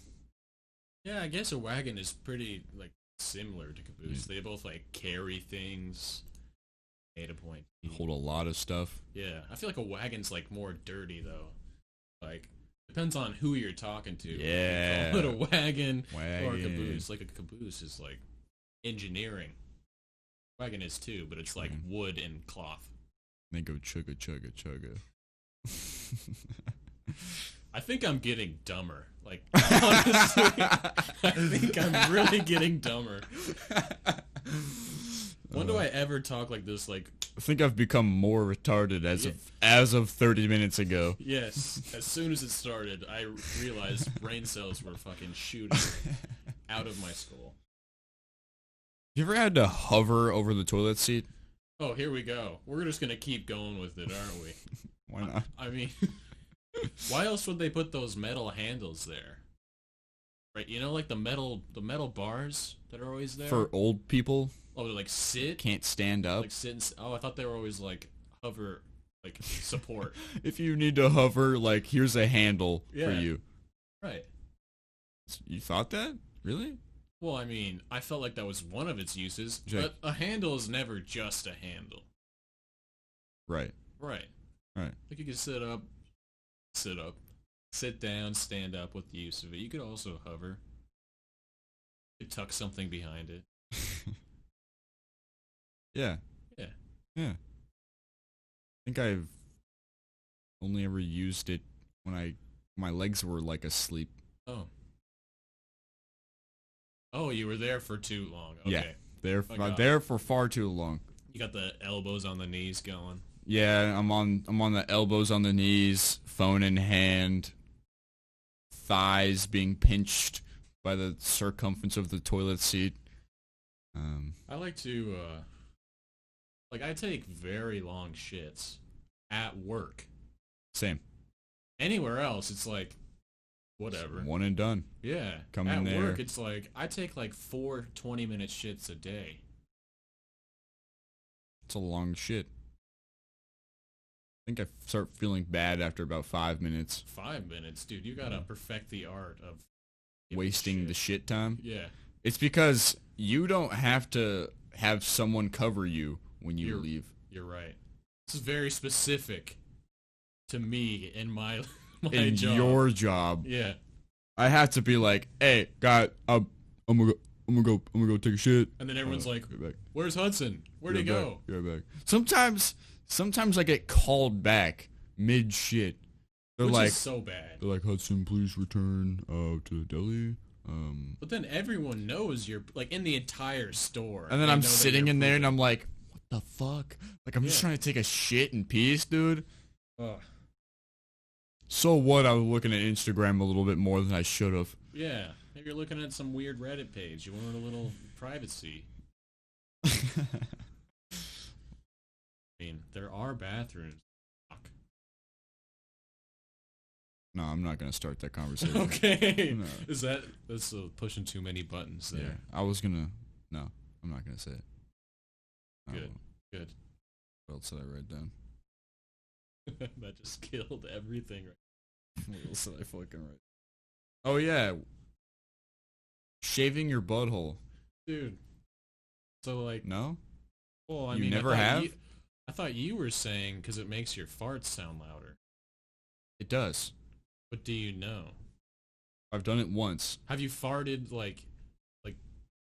Yeah, I guess a wagon is pretty, like, similar to caboose. They both, like, carry things. Data point. Hold a lot of stuff. Yeah, I feel like a wagon's, like, more dirty, though. Like, depends on who you're talking to. Yeah. Like, a wagon or a Wagon. caboose. Like, a caboose is, like, engineering. Wagon is, too, but it's, like, wood and cloth. They go chugga chugga chugga. I think I'm getting dumber. Like, honestly, I think I'm really getting dumber. When do I ever talk like this? Like, I think I've become more retarded as of 30 minutes ago. Yes. As soon as it started, I realized brain cells were fucking shooting out of my skull. You ever had to hover over the toilet seat? Oh, here we go. We're just gonna keep going with it, aren't we? Why not? I mean, why else would they put those metal handles there? Right, you know, like the metal bars that are always there? For old people? Oh, to like sit? Can't stand up? Like sit and oh, I thought they were always like hover, like support. If you need to hover, like, here's a handle for Yeah. you. Right. You thought that? Really? Well, I mean, I felt like that was one of its uses, Jake. but a handle is never just a handle. Right. Right. Right. Like you could sit down, stand up with the use of it. You could also hover. You could tuck something behind it. Yeah. Yeah. Yeah. I think I've only ever used it when my legs were like asleep. Oh. Oh, you were there for too long. Okay. Yeah. There I got there for far too long. You got the elbows on the knees going. Yeah, I'm on the elbows on the knees, phone in hand, thighs being pinched by the circumference of the toilet seat. I like to like I take very long shits at work. Same. Anywhere else it's like whatever. One and done. Yeah. Come at in there. work it's like I take like 4 20-minute shits a day. It's a long shit. I think I start feeling bad after about 5 minutes. 5 minutes, dude. You gotta perfect the art of giving Wasting the shit time. Yeah. It's because you don't have to have someone cover you when you leave. You're right. This is very specific to me and my In job. your job. Yeah. I have to be like, hey, God, I'm gonna go take a shit. And then everyone's like, be right back. "Where's Hudson? Where'd he Be go?" Be right back. Sometimes I get called back mid shit. They're Which like, is so bad. they're like, Hudson, please return to the deli. But then everyone knows you're like in the entire store. And then they I'm know that sitting you're in there and pooping. I'm like, what the fuck? Like, I'm just trying to take a shit in peace, dude. Ugh. So what? I was looking at Instagram a little bit more than I should have. Yeah. Maybe you're looking at some weird Reddit page. You wanted a little privacy. I mean, there are bathrooms. Fuck. No, I'm not gonna start that conversation. Okay. No. That's pushing too many buttons there. Yeah, I was gonna. No, I'm not gonna say it. Good. Good. What else did I write down? That just killed everything. What else did I fucking write? Oh yeah, shaving your butthole. Dude. So like, No, well, I You mean, never have? I thought you were saying because it makes your farts sound louder. it does. But do you know? I've done it once. Have you farted like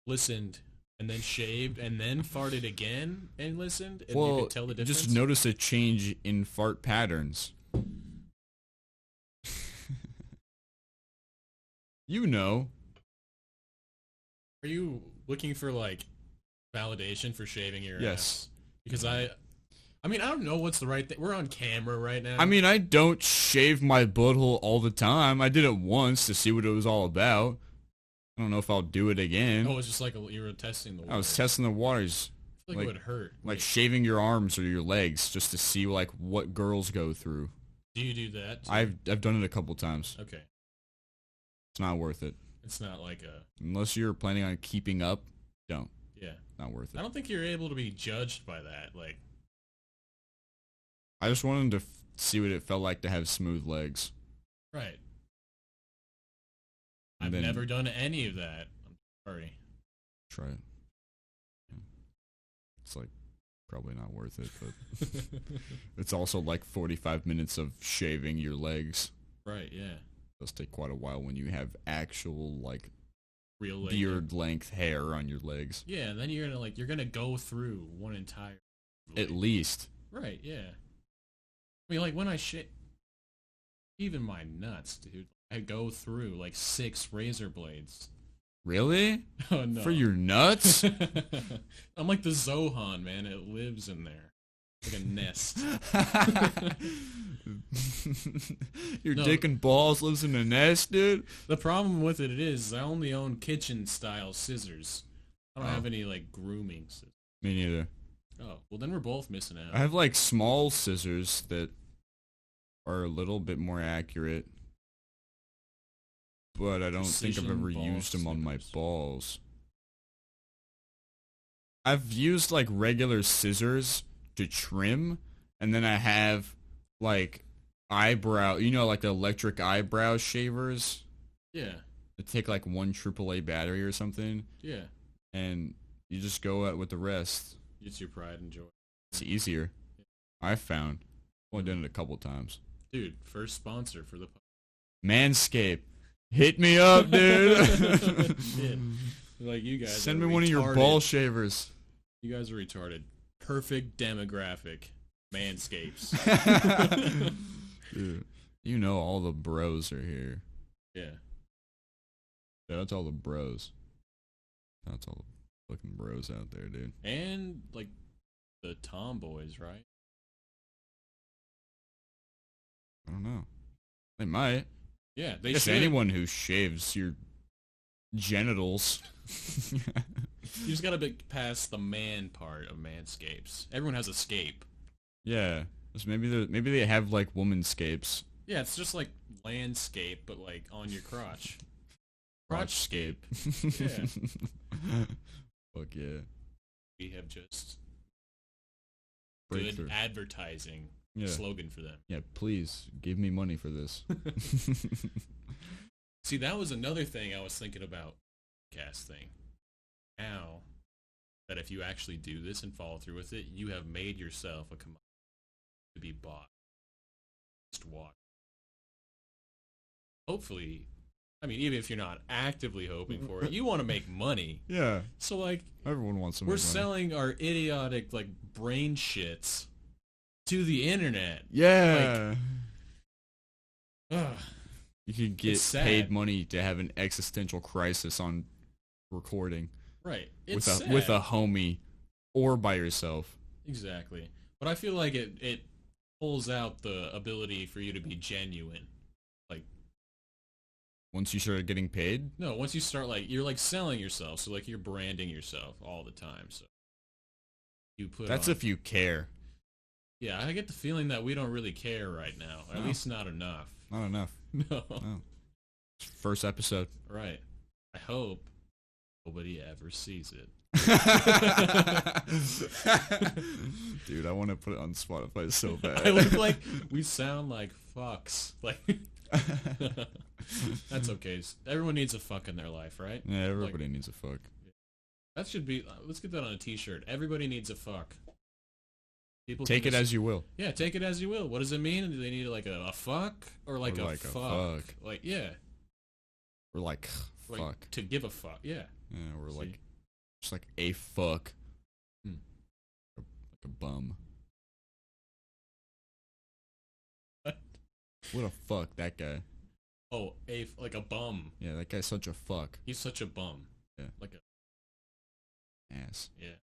listened and then shaved and then farted again and listened and you Well, could tell the difference? just notice a change in fart patterns. You know. Are you looking for like validation for shaving your Yes. ass? Because I mean, I don't know what's the right thing. We're on camera right now. I mean, I don't shave my butthole all the time. I did it once to see what it was all about. I don't know if I'll do it again. oh, it's just like you were testing the water. I was testing the waters. feel like it would hurt. Like shaving your arms or your legs just to see like what girls go through. Do you do that too? I've done it a couple times. Okay. It's not worth it. It's not like unless you're planning on keeping up, don't. Yeah. Not worth it. I don't think you're able to be judged by that. Like, I just wanted to see what it felt like to have smooth legs. Right. And I've then never done any of that. I'm sorry. Try it. Yeah. It's like probably not worth it, but it's also like 45 minutes of shaving your legs. Right, yeah. It does take quite a while when you have actual like real beard length hair on your legs. Yeah, and then you're gonna go through one entire at least. Right, yeah. I mean, like when I shave even my nuts, dude. I go through like 6 razor blades. Really? Oh no. For your nuts? I'm like the Zohan, man. It lives in there. Like a nest. Your dick and balls lives in a nest, dude? The problem with it is I only own kitchen style scissors. I don't have any like grooming scissors. Me neither. Oh, well then we're both missing out. I have like small scissors that are a little bit more accurate. But I don't think I've ever used them on my balls. I've used like regular scissors to trim, and then I have like eyebrow, like the electric eyebrow shavers. Yeah. That take like 1 AAA battery or something. Yeah. And you just go out with the rest. It's your pride and joy. It's easier. I've found. I've only done it a couple times. Dude, first sponsor for the Manscaped. Hit me up, dude. Shit. Like you guys. Send me one of your ball shavers. You guys are retarded. Perfect demographic. Manscapes. Dude, you know all the bros are here. Yeah. That's all the bros. That's all the fucking bros out there, dude. And like the tomboys, right? I don't know. They might. Yeah, they should. Anyone who shaves your genitals. You just gotta be past the man part of Manscapes. Everyone has a scape. Yeah, maybe they have like womanscapes. Yeah, it's just like landscape, but like on your crotch. Crotchscape. Yeah. Fuck yeah. We have just Breakthrough. Good advertising slogan for them. Yeah, please give me money for this. See, that was another thing I was thinking about. Cast thing. Now that if you actually do this and follow through with it, you have made yourself a commodity to be bought. Just watch. Hopefully, I mean, even if you're not actively hoping for it, you want to make money. Yeah. So like, everyone wants to make we're money. selling our idiotic like brain shits to the internet. Yeah. Like, you could get paid money to have an existential crisis on recording. Right. With a homie or by yourself. Exactly. But I feel like it pulls out the ability for you to be genuine. Like once you start getting paid? No, once you start like you're like selling yourself, so like you're branding yourself all the time. So you put That's if you care. Yeah, I get the feeling that we don't really care right now. Or at least not enough. Not enough. No. First episode. Right. I hope nobody ever sees it. Dude, I want to put it on Spotify so bad. I look like we sound like fucks. Like that's okay. Everyone needs a fuck in their life, right? Yeah, everybody needs a fuck. That should be. Let's get that on a T-shirt. Everybody needs a fuck. People take it as you will. Yeah, take it as you will. What does it mean? Do they need like a fuck or like a fuck? Like yeah. Or like fuck. Like, to give a fuck. Yeah. Yeah, or like just like a fuck. Like a bum. What a fuck, that guy. Oh, like a bum. Yeah, that guy's such a fuck. He's such a bum. Yeah. Like a ass. Yeah.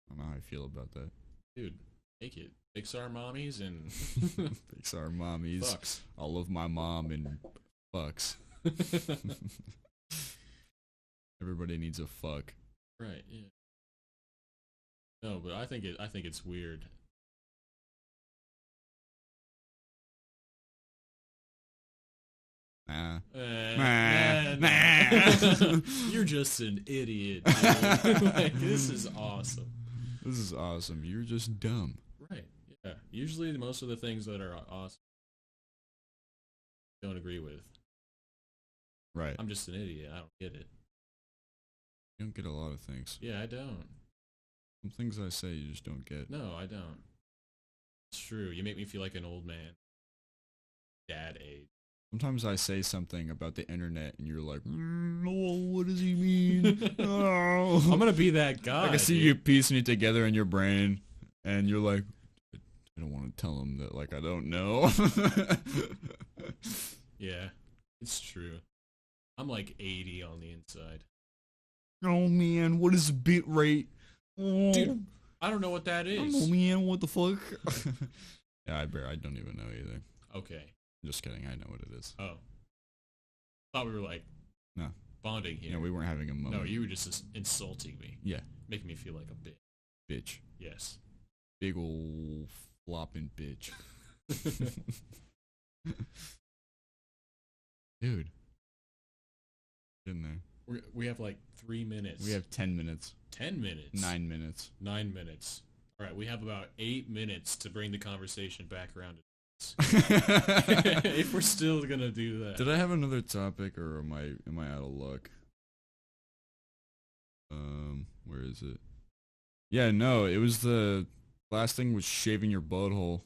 I don't know how I feel about that. Dude, take it. Pixar mommies and Pixar mommies. Fucks. I love my mom and fucks. Everybody needs a fuck. Right. Yeah. No, but I think it's weird. Nah. Nah, nah. You're just an idiot, dude. Like, this is awesome. This is awesome. You're just dumb. Right. Yeah. Usually, most of the things that are awesome, I don't agree with. Right. I'm just an idiot. I don't get it. You don't get a lot of things. Yeah, I don't. Some things I say you just don't get. No, I don't. It's true. You make me feel like an old man. Dad age. Sometimes I say something about the internet and you're like, oh, what does he mean? Oh. I'm gonna be that guy. I can see you piecing it together in your brain and you're like, I don't want to tell him that, like, I don't know. Yeah, it's true. I'm like 80 on the inside. Oh man, what is bit rate? Oh. Dude, I don't know what that is. Oh man, what the fuck? Yeah, I don't even know either. Okay. Just kidding, I know what it is. Oh. Thought we were like No. bonding here. Yeah, we weren't having a moment. No, you were just insulting me. Yeah. Making me feel like a bitch. Bitch. Yes. Big ol' flopping bitch. Dude. Getting there. We have like 3 minutes. We have 10 minutes. 10 minutes. 9 minutes. 9 minutes. All right, we have about 8 minutes to bring the conversation back around. If we're still gonna do that. Did I have another topic or am I out of luck? Where is it? Yeah, no, it was the last thing was shaving your butthole.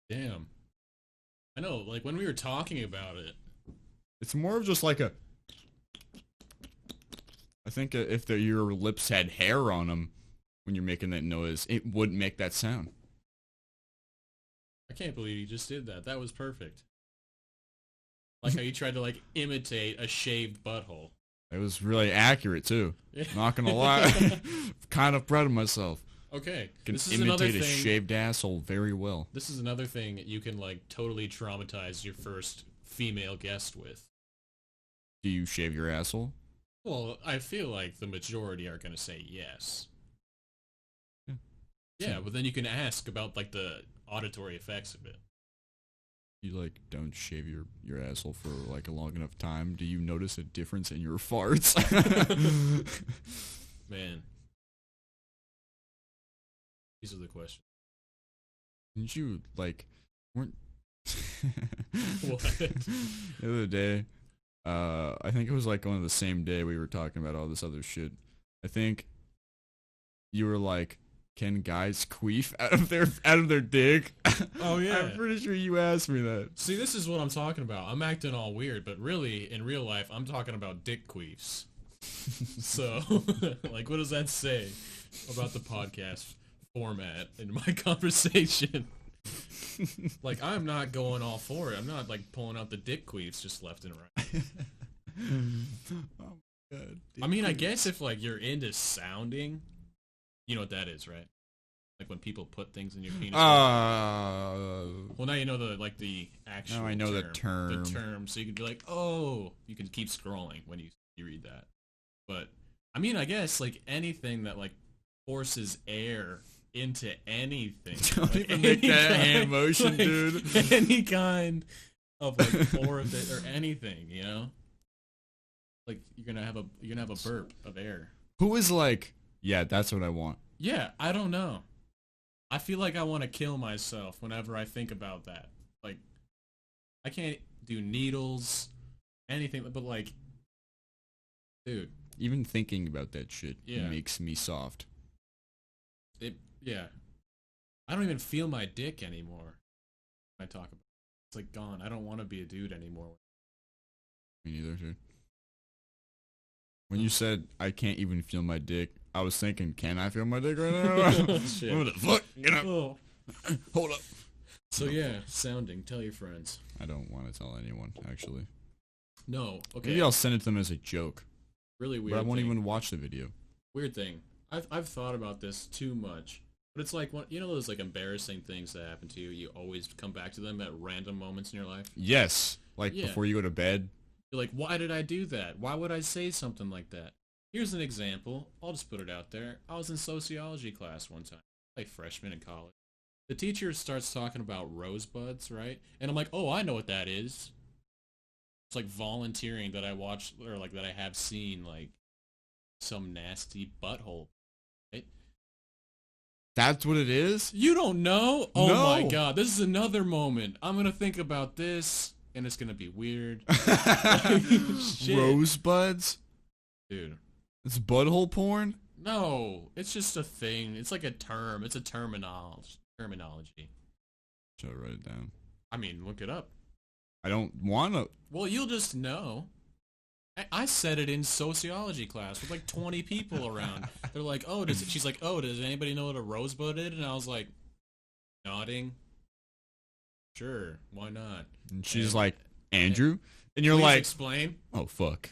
Damn. I know, like when we were talking about it. It's more of just like a. I think if your lips had hair on them when you're making that noise, it wouldn't make that sound. I can't believe you just did that. That was perfect. Like how you tried to like imitate a shaved butthole. It was really accurate too. Not gonna lie, kind of proud of myself. Okay, Can this is another imitate a thing. shaved asshole very well. This is another thing you can like totally traumatize your first female guest with. Do you shave your asshole? Well, I feel like the majority are gonna say yes. Yeah. Yeah, but then you can ask about like the auditory effects of it. You like don't shave your asshole for like a long enough time. Do you notice a difference in your farts? Man, these are the questions. Didn't you like weren't What? the other day? I think it was like on the same day we were talking about all this other shit. I think you were like, can guys queef out of their dick? Oh yeah. I'm pretty sure you asked me that. See, this is what I'm talking about. I'm acting all weird, but really, in real life, I'm talking about dick queefs. So, like, what does that say about the podcast format in my conversation? Like, I'm not going all for it. I'm not, like, pulling out the dick queefs just left and right. Oh my god. I mean, I guess if, like, you're into sounding, you know what that is, right? Like when people put things in your penis. Well, now you know the actual. Now I know the term. The term, so you can be like, oh, you can keep scrolling when you read that. But I mean, I guess like anything that like forces air into anything. Don't like, even make that hand motion, like, dude. Any kind of like orifice or anything, you know. Like you're gonna have a burp of air. Who is like, yeah, that's what I want. Yeah, I don't know. I feel like I want to kill myself whenever I think about that. Like, I can't do needles, anything, but like, dude. Even thinking about that shit Yeah. makes me soft. Yeah. I don't even feel my dick anymore when I talk about it. It's like gone. I don't want to be a dude anymore. Me neither, dude. When you said I can't even feel my dick, I was thinking, can I feel my dick right now? Oh, shit. What the fuck? Get up. Oh. Hold up. So yeah, sounding. Tell your friends. I don't want to tell anyone, actually. No. Okay. Maybe I'll send it to them as a joke. Really weird. But I won't thing. even watch the video. Weird thing. I've thought about this too much. But it's like, you know those like embarrassing things that happen to you? You always come back to them at random moments in your life? Yes. Like Yeah. before you go to bed. You're like, why did I do that? Why would I say something like that? Here's an example. I'll just put it out there. I was in sociology class one time, like freshman in college. The teacher starts talking about rosebuds, right? And I'm like, oh, I know what that is. It's like volunteering that I watched or like that I have seen like some nasty butthole. Right? That's what it is? You don't know? Oh my No. god, this is another moment. I'm gonna think about this, and it's gonna be weird. Shit. Rosebuds? Dude. It's butthole porn? No, it's just a thing. It's like a term. It's a terminology. Should I write it down? I mean, look it up. I don't want to. Well, you'll just know. I said it in sociology class with like 20 people around. They're like, "Oh, she's like, "Oh, does anybody know what a rosebud is?" And I was like, nodding. Sure, why not? And she's And- like, Andrew? And you're Please like, explain. oh, fuck.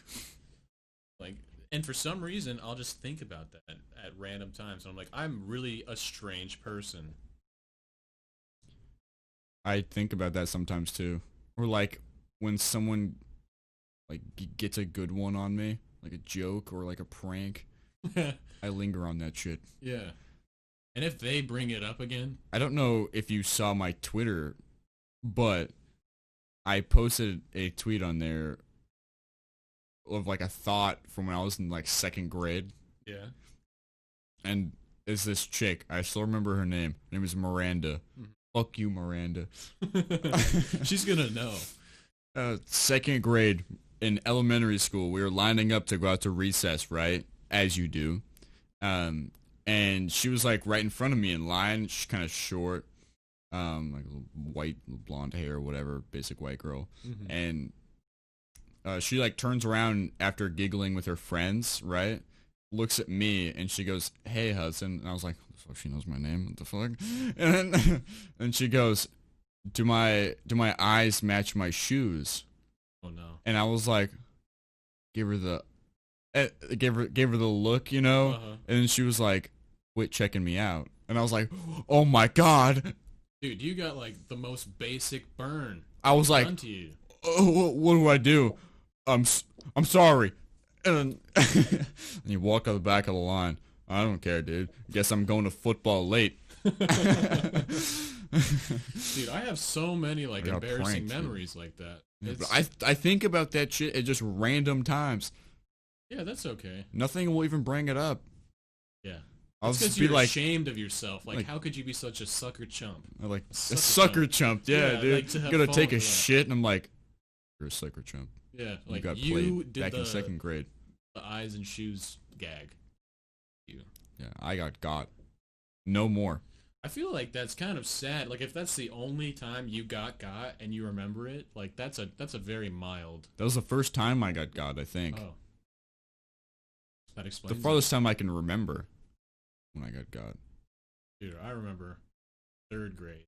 Like, and for some reason, I'll just think about that at random times. And I'm like, I'm really a strange person. I think about that sometimes too. Or like when someone like gets a good one on me, like a joke or like a prank, I linger on that shit. Yeah. And if they bring it up again, I don't know if you saw my Twitter, but I posted a tweet on there of like a thought from when I was in like second grade. yeah. And it's this chick. I still remember her name. Her name is Miranda. Fuck you, Miranda. She's gonna know. Second grade in elementary school, we were lining up to go out to recess, right? As you do. And she was like right in front of me in line. She's kind of short, like white, blonde hair, whatever, basic white girl. Mhm. And she like turns around after giggling with her friends, right? Looks at me and she goes, "Hey, Hudson." And I was like, "What the fuck? She knows my name? What the fuck?" And then, and she goes, "Do my eyes match my shoes?" Oh no. And I was like, give her the look, you know. Uh-huh. And then she was like, "Quit checking me out." And I was like, "Oh my god!" Dude, you got like the most basic burn I was like, done to you. "Oh, what do I do? I'm sorry." And and you walk out the back of the line. I don't care, dude. Guess I'm going to football late. Dude, I have so many like I got embarrassing pranked, dude. memories like that. But It's- I think about that shit at just random times. yeah, that's okay. Nothing will even bring it up. Yeah. I'll It's because just be you're like, ashamed of yourself. Like, like- how could you be such a sucker chump? a Sucker sucker chump. Yeah, Yeah, dude. like, to have Gonna fallen take a for that. shit, and I'm like, you're a sucker chump. Yeah, You like got you played did back the, in second grade. the eyes and shoes gag. You. Yeah, I got. No more. I feel like that's kind of sad. Like if that's the only time you got and you remember it, like that's a very mild. That was the first time I got, I think. Oh. That The explains it. farthest time I can remember when I got. Dude, I remember third grade.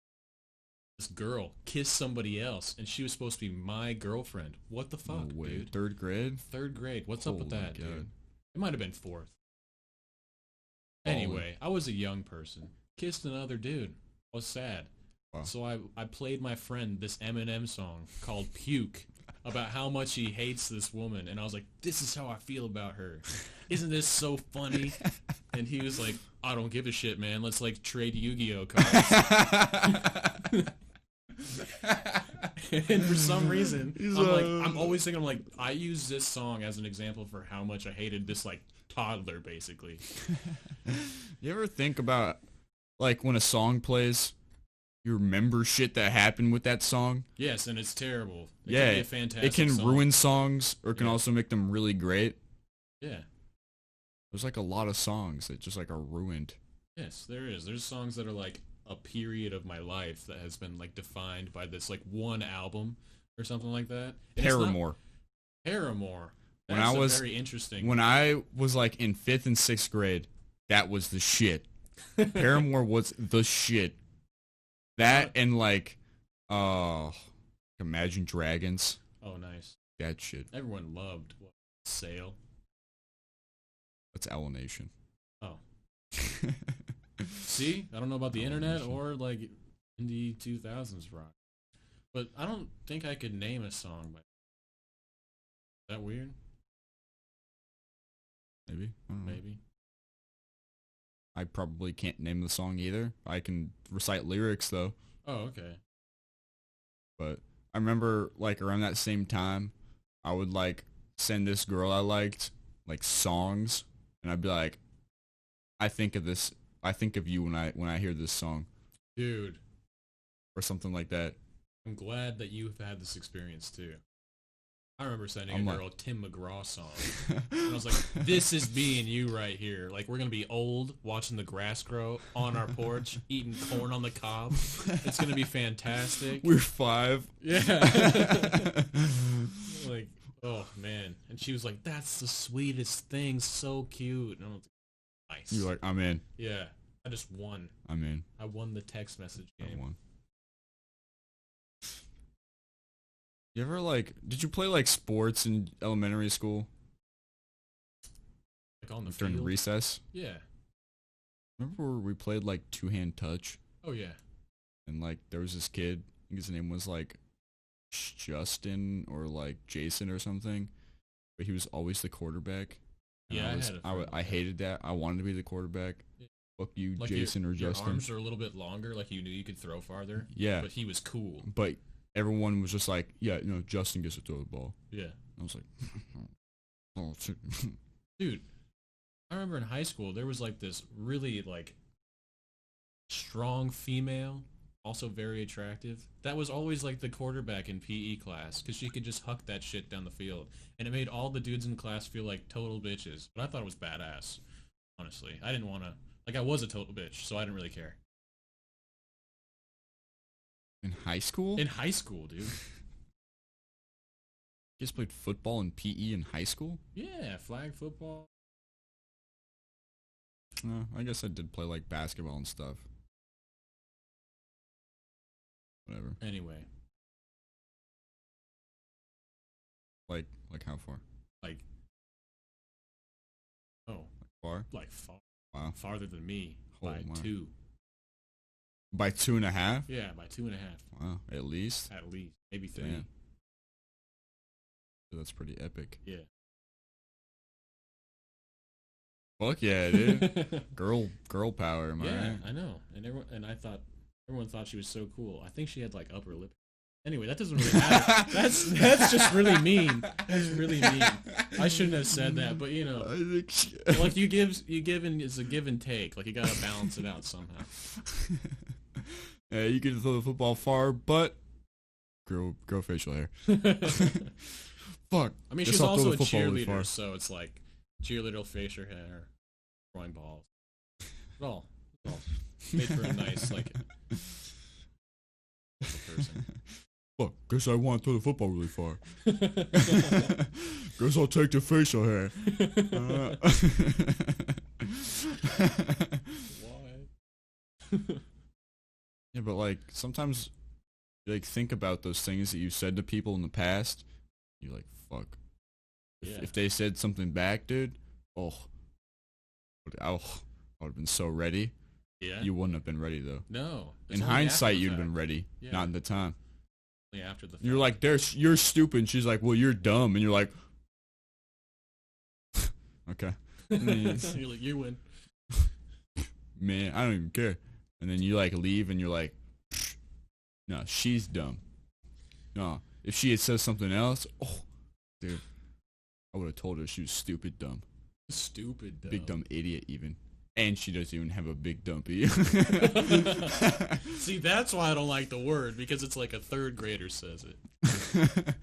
This girl kissed somebody else, and she was supposed to be my girlfriend. What the fuck, No way. dude? Third grade? Third grade. What's up with Holy that, God. dude? It might have been fourth. Baller. Anyway, I was a young person. Kissed another dude. I was sad. Wow. So I played my friend this Eminem song called Puke about how much he hates this woman. And I was like, this is how I feel about her. Isn't this so funny? And he was like, I don't give a shit, man. Let's like trade Yu-Gi-Oh cards. And for some reason, I'm always thinking, I'm like, I use this song as an example for how much I hated this like toddler, basically. You ever think about, like, when a song plays, you remember shit that happened with that song? Yes, and it's terrible. It Yeah, can be a fantastic it can song. ruin songs or can Yeah. also make them really great. Yeah. There's like a lot of songs that just like are ruined. Yes, there is. There's songs that are like a period of my life that has been like defined by this like one album or something like that. And it's not- Paramore. Paramore. When That's I was- very interesting. When I was like in 5th and 6th grade, that was the shit. Paramore was the shit. That and like, Imagine Dragons. Oh, nice. That shit. Everyone loved what, Sail. That's Nation. Oh. See? I don't know about the internet or like indie 2000s rock. But I don't think I could name a song by. Is that weird? Maybe. I don't know. Maybe. I probably can't name the song either. I can recite lyrics though. Oh, okay. But I remember like around that same time, I would like send this girl I liked like songs, and I'd be like, I think of this. I think of you when I hear this song Dude, or something like that. I'm glad that you've had this experience too. I remember sending I'm a like- girl a Tim McGraw song. And I was like, this is me and you right here. Like, we're going to be old, watching the grass grow on our porch, eating corn on the cob. It's going to be fantastic. We're 5. Yeah. Like, oh, man. And she was like, that's the sweetest thing. So cute. And I was like, nice. You're like, I'm in. Yeah. I just won. I'm in. I won the text message I game. won. You ever like? Did you play like sports in elementary school Like on the during field. recess? Yeah. Remember where we played like two-hand touch, Oh, yeah. and like there was this kid. I think his name was like Justin or like Jason or something, but he was always the quarterback. And Yeah, I was, had a friend like I that. hated that. I wanted to be the quarterback. Yeah. Fuck you, Like Jason or your Justin. arms are a little bit longer, like you knew you could throw farther. Yeah, But he was cool. but everyone was just like, yeah, no, Justin gets to throw the ball. Yeah. I was like, oh, shit. Dude, I remember in high school there was like this really like strong female, also very attractive. That was always like the quarterback in PE class because she could just huck that shit down the field, and it made all the dudes in class feel like total bitches. But I thought it was badass. Honestly, I didn't want to. Like, I was a total bitch, so I didn't really care. In high school? In high school, dude. You guys played football and PE in high school? Yeah, flag football. I guess I did play like basketball and stuff. Whatever. Anyway, Like how far? like, oh, Far? like far, Wow. farther than me Oh, by my. 2. By 2.5? Yeah, by 2.5 Wow, at least. at least, maybe 3. Damn. That's pretty epic. Yeah. Fuck yeah, dude. girl power, am I Yeah, right? I know. And everyone thought she was so cool. I think she had like upper lip. Anyway, that doesn't really matter. That's just really mean. That's really mean. I shouldn't have said that, but you know, I think like you give and it's a give and take. Like you gotta balance it out somehow. Yeah, you can throw the football far, but grow facial hair. Fuck. I mean, Guess she's I'll throw also the a football really far. cheerleader, so it's like cheerleader, facial hair, throwing balls. It's all made for a nice like person. Fuck, guess I want to throw the football really far. Guess I'll take the facial hair. Why? Yeah, but like sometimes you like think about those things that you said to people in the past. You're like, fuck. Yeah. If they said something back, dude, I would have been so ready. Yeah. You wouldn't have been ready though. No. In hindsight, you'd have been ready, not in the time. Only after the fact. You're like, you're stupid. And she's like, well, you're dumb. And you're like, okay. And then You're like, you win. man, I don't even care. And then you like leave and you're like, no, she's dumb. No, if she had said something else, oh, dude, I would have told her she was stupid dumb. Stupid dumb. Big dumb idiot even. And she doesn't even have a big dumpy. See, that's why I don't like the word, because it's like a third grader says it.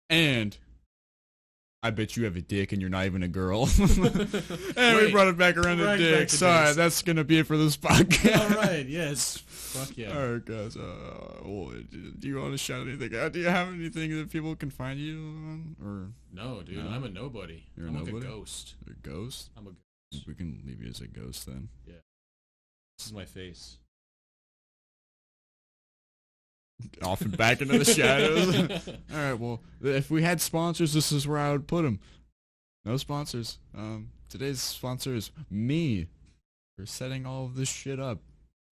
And I bet you have a dick and you're not even a girl. And we Wait, brought it back around to right back dick. to Sorry, dicks. that's going to be it for this podcast. All right, yes. Fuck yeah. All right, guys. Well, do you want to shout anything out? Do you have anything that people can find you on? Or No, dude, No? I'm a nobody. You're a I'm like nobody? a ghost. a ghost? I'm a ghost. We can leave you as a ghost then. This is my face. Off and back into the shadows. All right, well, if we had sponsors, this is where I would put them. No sponsors. Today's sponsor is me for setting all of this shit up.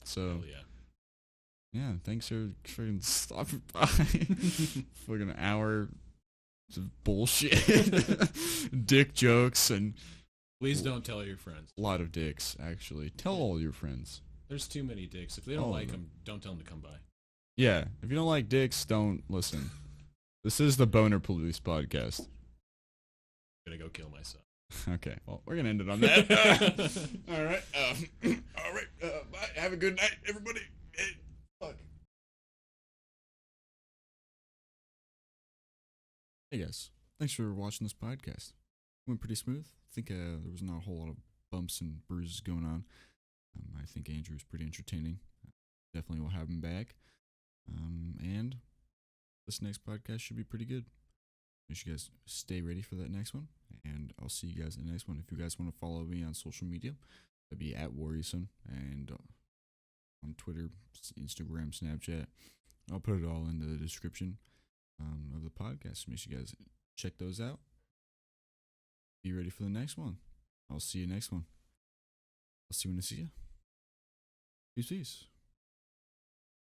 So, Hell yeah. yeah, thanks for freaking stopping by. Fucking hour It's bullshit. Dick jokes and Please don't tell your friends. a lot of dicks, actually. Tell all your friends. There's too many dicks. If they don't All of like them. them, don't tell them to come by. Yeah, if you don't like dicks, don't listen. This is the Boner Police podcast. I'm gonna go kill myself. Okay, well, we're gonna end it on that. All right, all right. Bye. Have a good night, everybody. Hey, fuck. Hey guys, thanks for watching this podcast. Went pretty smooth. I think there was not a whole lot of bumps and bruises going on. I think Andrew was pretty entertaining. Definitely will have him back. And this next podcast should be pretty good. Make sure you guys stay ready for that next one. And I'll see you guys in the next one. If you guys want to follow me on social media, that'd be at wariuson and on Twitter, Instagram, Snapchat. I'll put it all in the description of the podcast. Make sure you guys check those out. Be ready for the next one. I'll see you next one. I'll see you when I see you. Peace, peace.